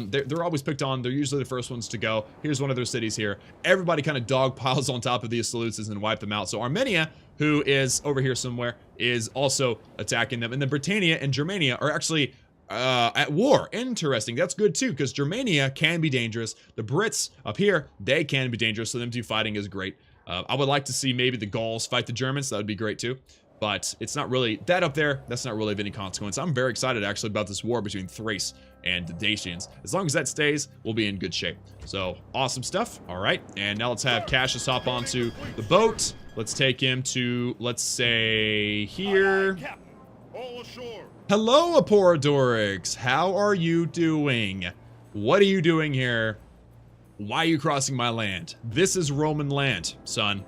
they're always picked on. They're usually the first ones to go. Here's one of their cities here. Everybody kind of dog piles on top of these Seleucids and wipe them out. So Armenia, who is over here somewhere, is also attacking them. And then Britannia and Germania are actually at war. Interesting. That's good too, because Germania can be dangerous. The Brits up here, they can be dangerous, so them two fighting is great. I would like to see maybe the Gauls fight the Germans. That would be great too. But it's not really, that up there, that's not really of any consequence. I'm very excited actually about this war between Thrace and the Dacians. As long as that stays, we'll be in good shape. So, awesome stuff. All right, and now let's have Cassius hop onto the boat. Let's take him to, let's say, here. All ashore. Hello, Aporodorix. How are you doing? What are you doing here? Why are you crossing my land? This is Roman land, son.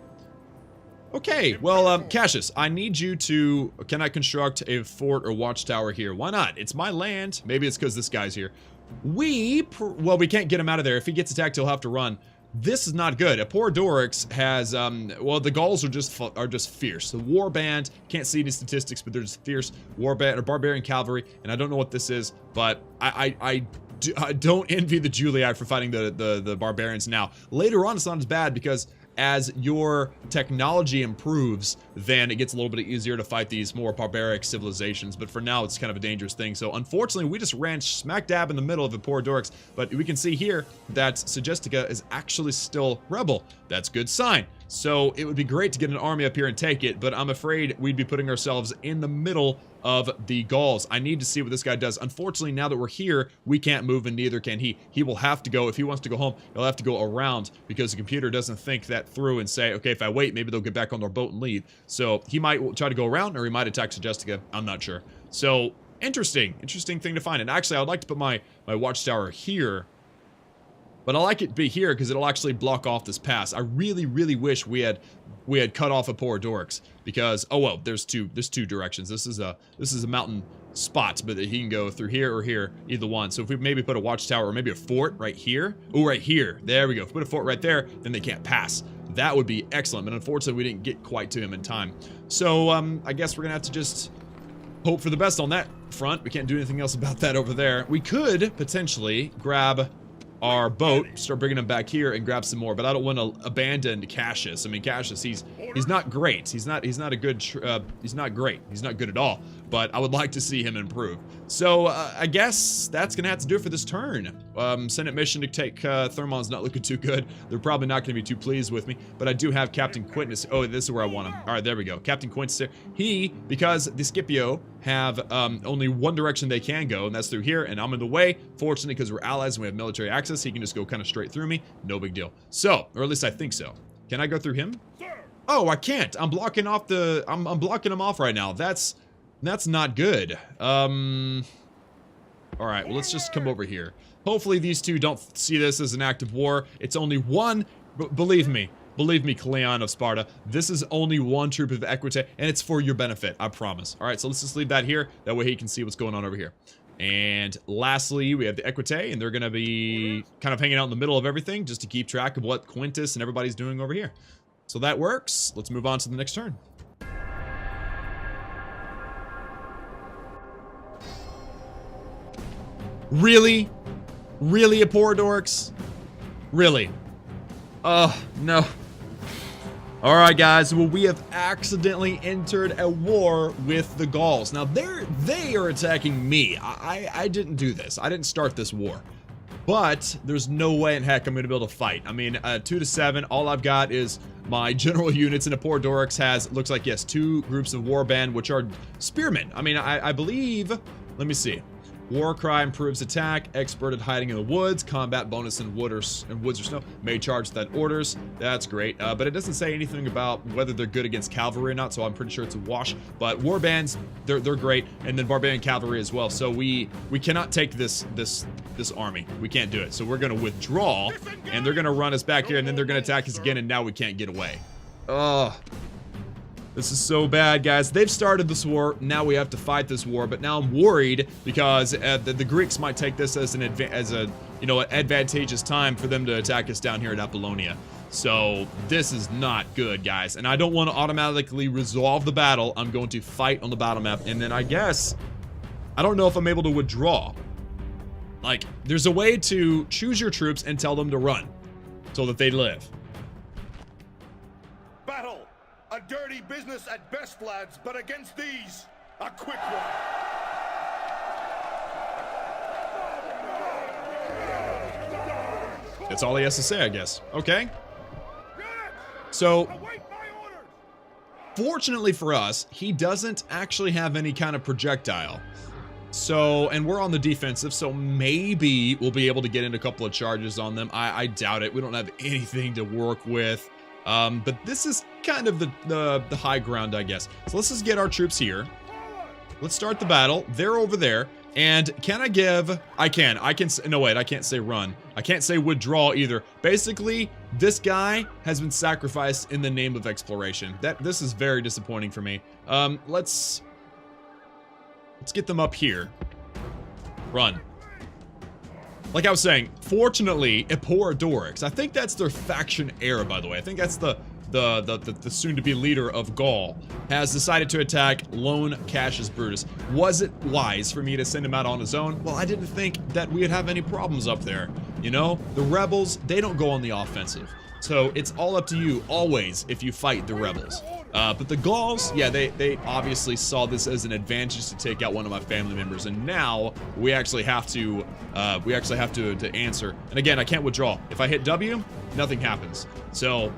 Okay, well, Cassius, I need you to... Can I construct a fort or watchtower here? Why not? It's my land. Maybe it's because this guy's here. Well, we can't get him out of there. If he gets attacked, he'll have to run. This is not good. Aporodorix has, well, the Gauls are just fierce. The warband, can't see any statistics, but they're just fierce warband or barbarian cavalry, and I don't know what this is, but I don't envy the Julii for fighting the barbarians now. Later on, it's not as bad because as your technology improves, then it gets a little bit easier to fight these more barbaric civilizations. But for now, it's kind of a dangerous thing. So unfortunately, we just ran smack dab in the middle of Eporidorix. But we can see here that Segestica is actually still rebel. That's a good sign. So it would be great to get an army up here and take it, but I'm afraid we'd be putting ourselves in the middle of the Gauls. I need to see what this guy does. Unfortunately, now that we're here, we can't move, and neither can he. He will have to go, if he wants to go home, he'll have to go around, because the computer doesn't think that through and say, okay, if I wait, maybe they'll get back on their boat and leave. So he might try to go around, or he might attack Segestica. I'm not sure. So interesting thing to find. And actually, I'd like to put my watchtower here. But I like it to be here because it'll actually block off this pass. I really, really wish we had cut off Eporidorix, because oh well, there's two directions. This is a mountain spot, but he can go through here or here, either one. So if we maybe put a watchtower or maybe a fort right here. Oh, right here. There we go. If we put a fort right there, then they can't pass. That would be excellent. But unfortunately, we didn't get quite to him in time. So I guess we're gonna have to just hope for the best on that front. We can't do anything else about that over there. We could potentially grab our boat, start bringing him back here and grab some more, but I don't want to abandon Cassius. I mean, Cassius, he's not great. He's not a good, he's not great. He's not good at all, but I would like to see him improve. So I guess that's gonna have to do it for this turn. Senate mission to take Thermon's not looking too good. They're probably not gonna be too pleased with me, but I do have Captain Quintus. Oh, this is where I want him. All right, there we go. Captain Quintus here. He, because the Scipio have only one direction they can go, and that's through here, and I'm in the way. Fortunately, because we're allies and we have military access, he can just go kind of straight through me. No big deal. So, or at least I think so. Can I go through him? Oh, I can't. I'm blocking off the... I'm blocking him off right now. That's not good. All right, well, let's just come over here. Hopefully these two don't see this as an act of war. It's only one... Believe me, Cleon of Sparta, this is only one troop of Equite, and it's for your benefit, I promise. All right, so let's just leave that here. That way he can see what's going on over here. And lastly, we have the Equite, and they're going to be kind of hanging out in the middle of everything just to keep track of what Quintus and everybody's doing over here. So that works. Let's move on to the next turn. Really? Really, Eporidorix? Really? Oh, no. Alright, guys. Well, we have accidentally entered a war with the Gauls. Now, they are attacking me. I didn't do this. I didn't start this war. But there's no way in heck I'm going to be able to fight. I mean, 2 to 7, all I've got is my general units, and Eporidorix has, looks like, yes, 2 groups of warband, which are spearmen. I mean, I believe, let me see. War cry improves attack, expert at hiding in the woods, combat bonus in woods or snow, may charge that orders. That's great, but it doesn't say anything about whether they're good against cavalry or not, so I'm pretty sure it's a wash. But warbands, they're great, and then barbarian cavalry as well. So we cannot take this army. We can't do it. So we're gonna withdraw, and they're gonna run us back here, and then they're gonna attack us again, and now we can't get away. Ugh. This is so bad, guys. They've started this war. Now we have to fight this war. But now I'm worried because the Greeks might take this as an advantageous time for them to attack us down here at Apollonia. So this is not good, guys. And I don't want to automatically resolve the battle. I'm going to fight on the battle map. And then I guess, I don't know if I'm able to withdraw. Like, there's a way to choose your troops and tell them to run so that they live. Battle! A dirty business at best, lads, but against these, a quick one. That's all he has to say, I guess. Okay. So, fortunately for us, he doesn't actually have any kind of projectile. So, and we're on the defensive, so maybe we'll be able to get in a couple of charges on them. I doubt it. We don't have anything to work with. But this is kind of the high ground, I guess. So let's just get our troops here. Let's start the battle. They're over there. And can I give... I can. No, wait. I can't say run. I can't say withdraw either. Basically, this guy has been sacrificed in the name of exploration. This is very disappointing for me. Let's get them up here. Run. Like I was saying, fortunately, Eporidorix, I think that's their faction heir, by the way. I think that's the soon-to-be leader of Gaul, has decided to attack lone Cassius Brutus. Was it wise for me to send him out on his own? Well, I didn't think that we'd have any problems up there. You know, the rebels, they don't go on the offensive. So it's all up to you, always, if you fight the rebels. But the Gauls, yeah, they obviously saw this as an advantage to take out one of my family members, and now we actually have to answer. And again, I can't withdraw. If I hit W, nothing happens. So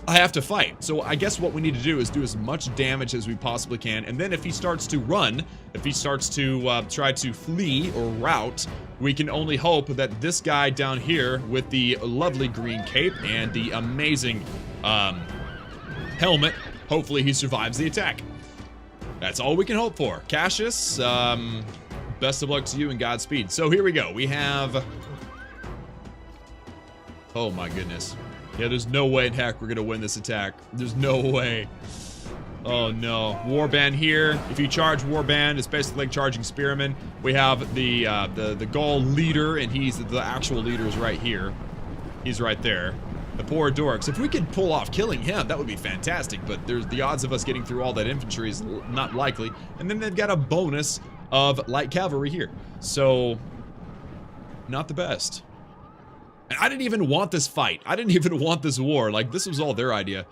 I have to fight. So I guess what we need to do is do as much damage as we possibly can, and then if he starts to run, if he starts to try to flee or rout, we can only hope that this guy down here with the lovely green cape and the amazing helmet, hopefully he survives the attack. That's all we can hope for. Cassius, best of luck to you and Godspeed. So here we go. We have... Oh my goodness. Yeah, there's no way in heck we're going to win this attack. There's no way. Oh no. Warband here. If you charge Warband, it's basically like charging Spearman. We have the Gaul leader, and he's the actual leader is right here. He's right there. The poor dorks. If we could pull off killing him, that would be fantastic, but there's the odds of us getting through all that infantry is not likely. And then they've got a bonus of light cavalry here. So, not the best. And I didn't even want this fight. I didn't even want this war. Like, this was all their idea.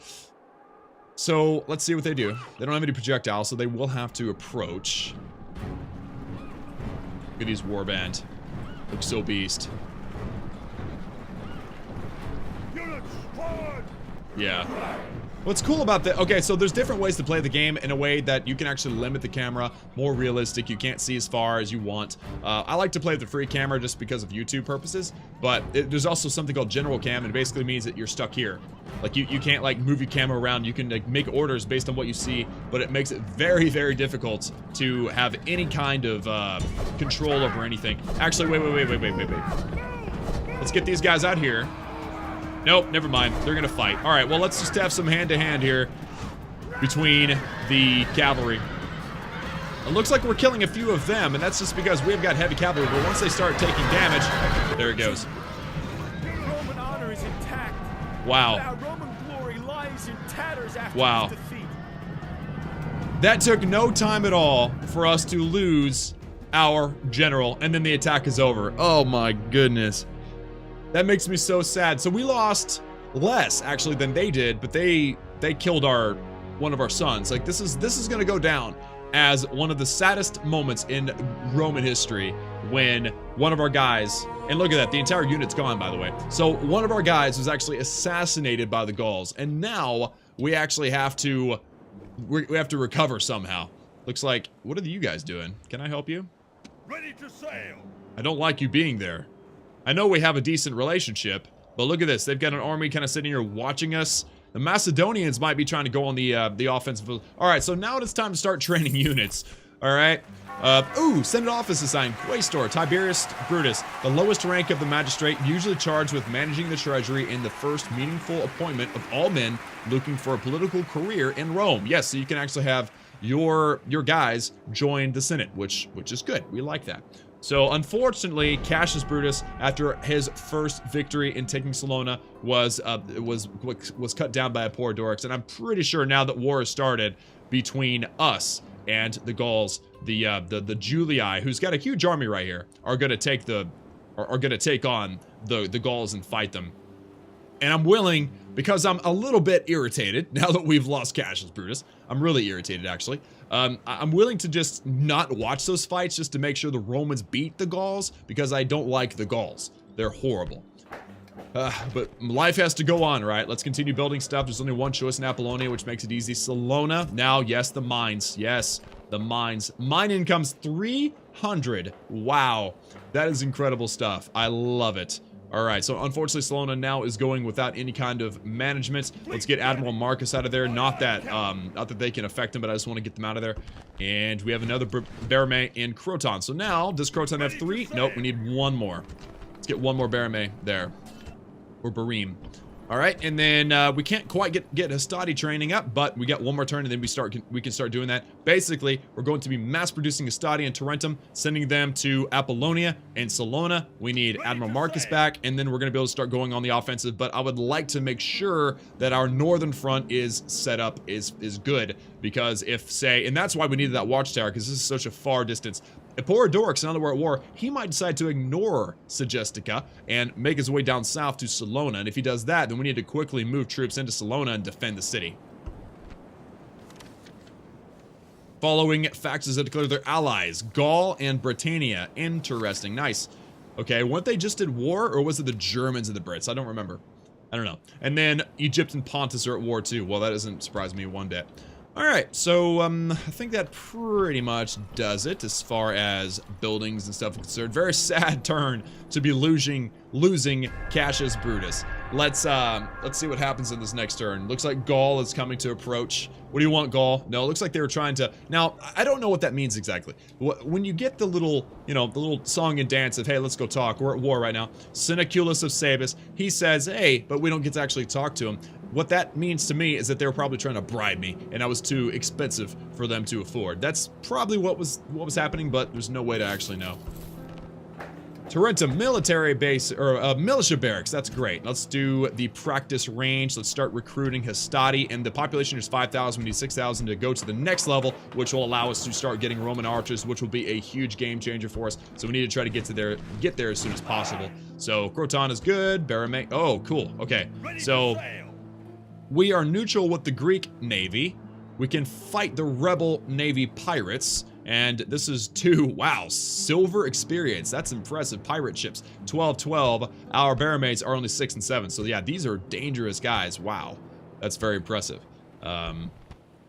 So, let's see what they do. They don't have any projectiles, so they will have to approach. Look at these warband. Looks so beast. Yeah. What's cool about that, okay, so there's different ways to play the game in a way that you can actually limit the camera, more realistic, you can't see as far as you want. I like to play with the free camera just because of YouTube purposes, but there's also something called general cam, and it basically means that you're stuck here. Like, you can't, like, move your camera around, you can, like, make orders based on what you see, but it makes it very, very difficult to have any kind of, control over anything. Actually, wait. Let's get these guys out here. Nope, never mind. They're gonna fight. All right, well, let's just have some hand-to-hand here between the cavalry. It looks like we're killing a few of them, and that's just because we've got heavy cavalry, but once they start taking damage, there it goes. Roman honor is intact. Wow. Our Roman glory lies in tatters after Wow. this defeat. That took no time at all for us to lose our general, and then the attack is over. Oh my goodness. That makes me so sad. So we lost less actually than they did, but they killed one of our sons. Like, this is gonna go down as one of the saddest moments in Roman history when one of our guys, and look at that, the entire unit's gone, by the way. So one of our guys was actually assassinated by the Gauls, and now we actually have to recover somehow. Looks like, what are you guys doing? Can I help you? Ready to sail. I don't like you being there. I know we have a decent relationship, but look at this. They've got an army kind of sitting here watching us. The Macedonians might be trying to go on the offensive. All right, so now it's time to start training units. All right. Senate office assigned Quaestor Tiberius Brutus, the lowest rank of the magistrate, usually charged with managing the treasury and the first meaningful appointment of all men looking for a political career in Rome. Yes, so you can actually have your guys join the Senate, which is good. We like that. So unfortunately, Cassius Brutus, after his first victory in taking Salona, was cut down by Apollodorus, and I'm pretty sure now that war has started between us and the Gauls, the Julii, who's got a huge army right here, are gonna take on the Gauls and fight them. And I'm willing, because I'm a little bit irritated now that we've lost Cassius Brutus. I'm really irritated, actually. I'm willing to just not watch those fights just to make sure the Romans beat the Gauls, because I don't like the Gauls. They're horrible. But life has to go on, right? Let's continue building stuff. There's only one choice in Apollonia, which makes it easy. Salona. Now, yes, the mines. Yes, the mines. Mine income's 300. Wow. That is incredible stuff. I love it. All right, so unfortunately, Salona now is going without any kind of management. Let's get Admiral Marcus out of there. Not that they can affect him, but I just want to get them out of there. And we have another Barame in Croton. So now, does Croton have 3? Nope, we need one more. Let's get one more Barame there. Or Barim. All right, and then we can't quite get Hastati training up, but we got one more turn, and then we can start doing that. Basically, we're going to be mass-producing Hastati and Tarentum, sending them to Apollonia and Salona. We need Admiral Marcus back, and then we're going to be able to start going on the offensive, but I would like to make sure that our northern front is set up, is good, because if, say, and that's why we needed that watchtower, because this is such a far distance. Eporidorix, now that we're at war, he might decide to ignore Segestica and make his way down south to Salona. And if he does that, then we need to quickly move troops into Salona and defend the city. Following faxes that declare their allies, Gaul and Britannia. Interesting, nice. Okay, weren't they just at war, or was it the Germans and the Brits? I don't remember. I don't know. And then Egypt and Pontus are at war too. Well, that doesn't surprise me one bit. Alright, so I think that pretty much does it as far as buildings and stuff are concerned. Very sad turn to be losing Cassius Brutus. Let's see what happens in this next turn. Looks like Gaul is coming to approach. What do you want, Gaul? No, it looks like they were trying to... Now, I don't know what that means exactly. When you get the little, you know, the little song and dance of, hey, let's go talk. We're at war right now. Seneculus of Sabus, he says, hey, but we don't get to actually talk to him. What that means to me is that they were probably trying to bribe me, and I was too expensive for them to afford. That's probably what was happening, but there's no way to actually know. Tarentum military base, or militia barracks, that's great. Let's do the practice range. Let's start recruiting Hastati, and the population is 5,000. We need 6,000 to go to the next level, which will allow us to start getting Roman archers, which will be a huge game changer for us. So we need to try to get there as soon as possible. So Croton is good. Baramay, oh, cool. Okay, so we are neutral with the Greek Navy. We can fight the rebel Navy pirates. And this is 2, wow, silver experience. That's impressive. Pirate ships, 12. Our Baramates are only 6 and 7. So yeah, these are dangerous guys. Wow, that's very impressive. All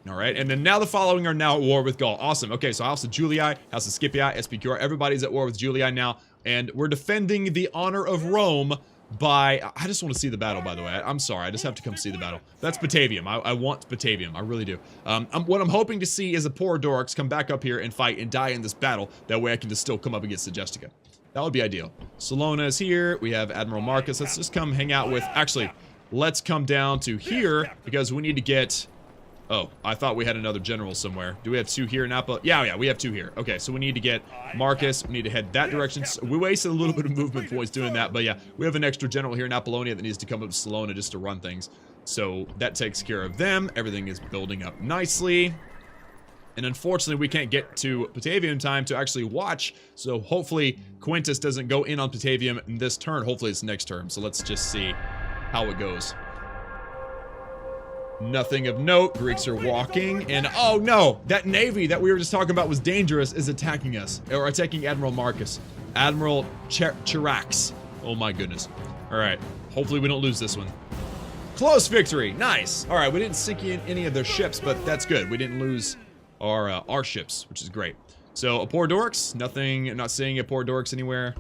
right, and then now the following are now at war with Gaul. Awesome. Okay, so House of Julii, House of Scipii, SPQR, everybody's at war with Julii now. And we're defending the honor of Rome by... I just want to see the battle, by the way. I'm sorry, I just have to come see the battle. That's Batavium. I want Batavium. I really do. What I'm hoping to see is Eporidorix come back up here and fight and die in this battle. That way I can just still come up against Segestica. That would be ideal. Salona is here. We have Admiral Marcus. Let's just come hang out with... Actually, let's come down to here because we need to get... Oh, I thought we had another general somewhere. Do we have 2 here in Napa? Yeah, we have 2 here. Okay, so we need to get Marcus. We need to head that direction. So we wasted a little bit of movement points doing that, but yeah, we have an extra general here in Apollonia that needs to come up to Salona just to run things. So that takes care of them. Everything is building up nicely. And unfortunately, we can't get to Patavium in time to actually watch. So hopefully, Quintus doesn't go in on Patavium in this turn. Hopefully, it's next turn. So let's just see how it goes. Nothing of note. Greeks are walking, and oh no, that navy that we were just talking about was dangerous is attacking us, or attacking Admiral Marcus. Admiral Chirax. Oh my goodness. All right, hopefully we don't lose this one. Close victory, nice. All right, we didn't sink in any of their ships, but that's good. We didn't lose our ships, which is great. So Eporidorix, nothing, not seeing Eporidorix anywhere.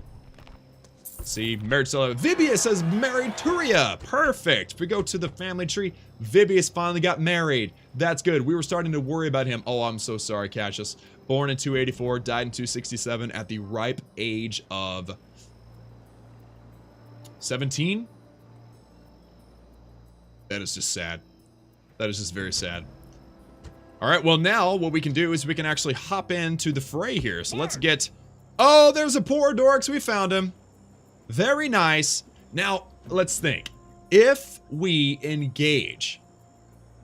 Let's see, marriage celebrant. Vibius has married Turia. Perfect. If we go to the family tree, Vibius finally got married. That's good. We were starting to worry about him. Oh, I'm so sorry, Cassius. Born in 284, died in 267 at the ripe age of 17. That is just sad. That is just very sad. All right, well now what we can do is we can actually hop into the fray here. So let's get... Oh, there's Eporidorix. We found him. Very nice. Now, let's think. If we engage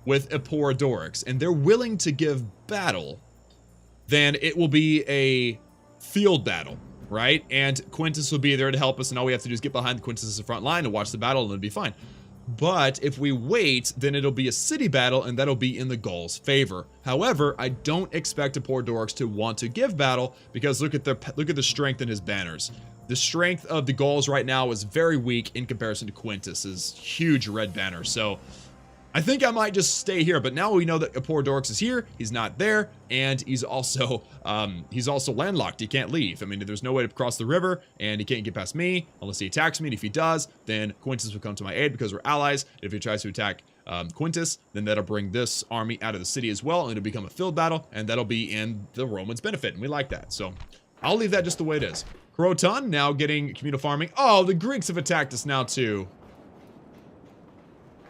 with Eporidorix and they're willing to give battle, then it will be a field battle, right? And Quintus will be there to help us, and all we have to do is get behind Quintus as the front line and watch the battle, and it'll be fine. But if we wait, then it'll be a city battle, and that'll be in the Gauls' favor. However, I don't expect Eporidorix to want to give battle, because look at the strength in his banners. The strength of the Gauls right now is very weak in comparison to Quintus's huge red banner. So I think I might just stay here. But now we know that Eporidorix is here. He's not there, and he's also landlocked. He can't leave. I mean, there's no way to cross the river, and he can't get past me unless he attacks me. And if he does, then Quintus will come to my aid because we're allies. If he tries to attack Quintus, then that'll bring this army out of the city as well, and it'll become a field battle, and that'll be in the Romans' benefit, and we like that. So I'll leave that just the way it is. Croton now getting communal farming. Oh, the Greeks have attacked us now too.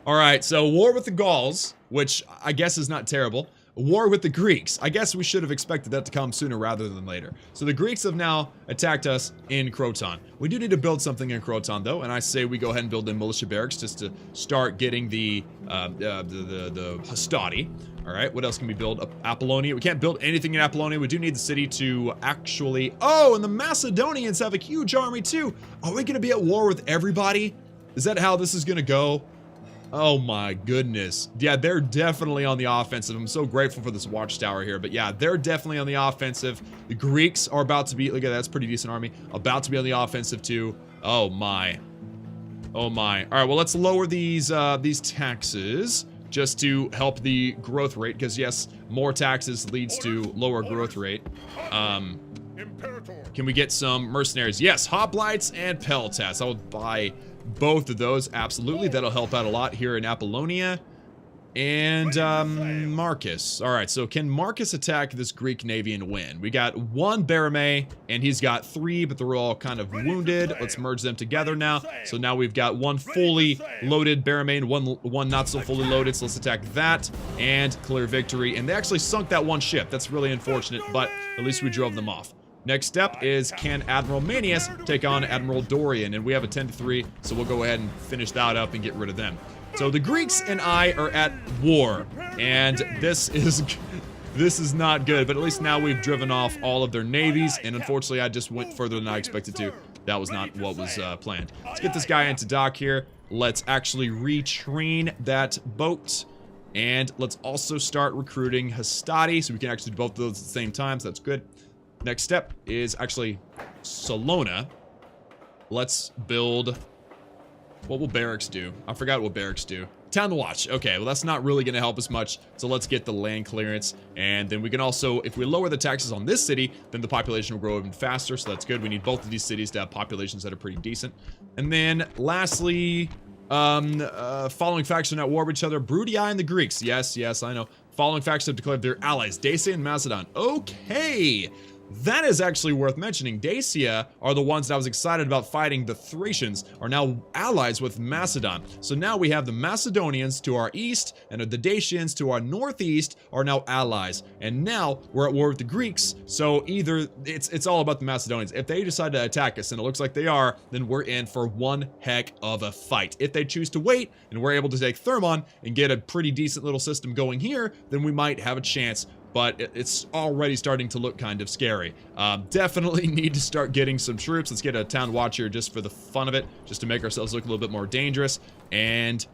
All right, so war with the Gauls, which I guess is not terrible. War with the Greeks. I guess we should have expected that to come sooner rather than later. So the Greeks have now attacked us in Croton. We do need to build something in Croton though, and I say we go ahead and build in militia barracks just to start getting the Hastati. All right, what else can we build? Apollonia. We can't build anything in Apollonia. We do need the city to actually... Oh, and the Macedonians have a huge army too. Are we going to be at war with everybody? Is that how this is going to go? Oh my goodness. Yeah, they're definitely on the offensive. I'm so grateful for this watchtower here. But yeah, they're definitely on the offensive. The Greeks are about to be... Look at that, that's a pretty decent army. About to be on the offensive too. Oh my. Oh my. All right, well, let's lower these taxes just to help the growth rate, because yes, more taxes leads to lower growth rate. Can we get some mercenaries? Yes, hoplites and peltas. I will buy both of those, absolutely. That'll help out a lot here in Apollonia. And Marcus. All right, so can Marcus attack this Greek navy and win? We got one Barame, and he's got 3, but they're all kind of wounded. Let's merge them together now. So now we've got one fully loaded Barame and one not so fully loaded. So let's attack that and clear victory. And they actually sunk that one ship. That's really unfortunate, but at least we drove them off. Next step is, can Admiral Manius take on Admiral Dorian? And we have a 10-3, so we'll go ahead and finish that up and get rid of them. So the Greeks and I are at war, and this is not good, but at least now we've driven off all of their navies, and unfortunately I just went further than I expected to. That was not what was planned. Let's get this guy into dock here. Let's actually retrain that boat, and let's also start recruiting Hastati, so we can actually do both of those at the same time, so that's good. Next step is actually Salona. Let's build... What will barracks do? I forgot what barracks do. Town watch. Okay, well, that's not really going to help us much. So let's get the land clearance. And then we can also, if we lower the taxes on this city, then the population will grow even faster. So that's good. We need both of these cities to have populations that are pretty decent. And then lastly, following factions at war with each other. Brudii and the Greeks. Yes, yes, I know. Following factions have declared their allies, Dacia and Macedon. Okay. That is actually worth mentioning. Dacia are the ones that I was excited about fighting. The Thracians are now allies with Macedon. So now we have the Macedonians to our east, and the Dacians to our northeast are now allies. And now we're at war with the Greeks. So either it's all about the Macedonians. If they decide to attack us, and it looks like they are, then we're in for one heck of a fight. If they choose to wait, and we're able to take Thermon and get a pretty decent little system going here, then we might have a chance. But it's already starting to look kind of scary. Definitely need to start getting some troops. Let's get a town watch here just for the fun of it, just to make ourselves look a little bit more dangerous. And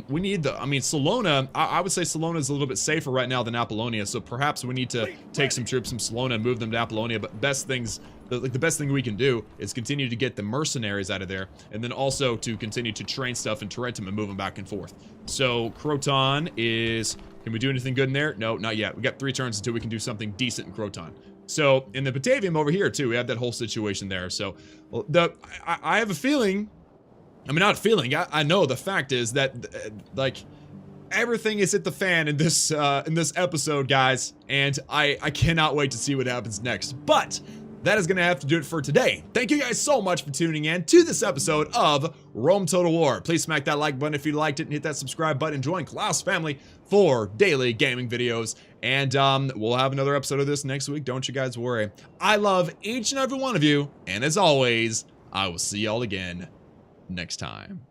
we need the, I mean, Salona, I would say Salona is a little bit safer right now than Apollonia, so perhaps we need to take some troops from Salona and move them to Apollonia. But the best thing we can do is continue to get the mercenaries out of there, and then also to continue to train stuff in Tarentum and move them back and forth. So Croton is... Can we do anything good in there? No, not yet. We got 3 turns until we can do something decent in Croton. So in the Batavium over here too, we have that whole situation there. So I have a feeling, I mean, not a feeling, I know the fact is that like everything is hit the fan in this episode, guys, and I cannot wait to see what happens next. But that is going to have to do it for today. Thank you guys so much for tuning in to this episode of Rome Total War. Please smack that like button if you liked it, and hit that subscribe button. Join Klaus family for daily gaming videos. And we'll have another episode of this next week. Don't you guys worry. I love each and every one of you. And as always, I will see y'all again next time.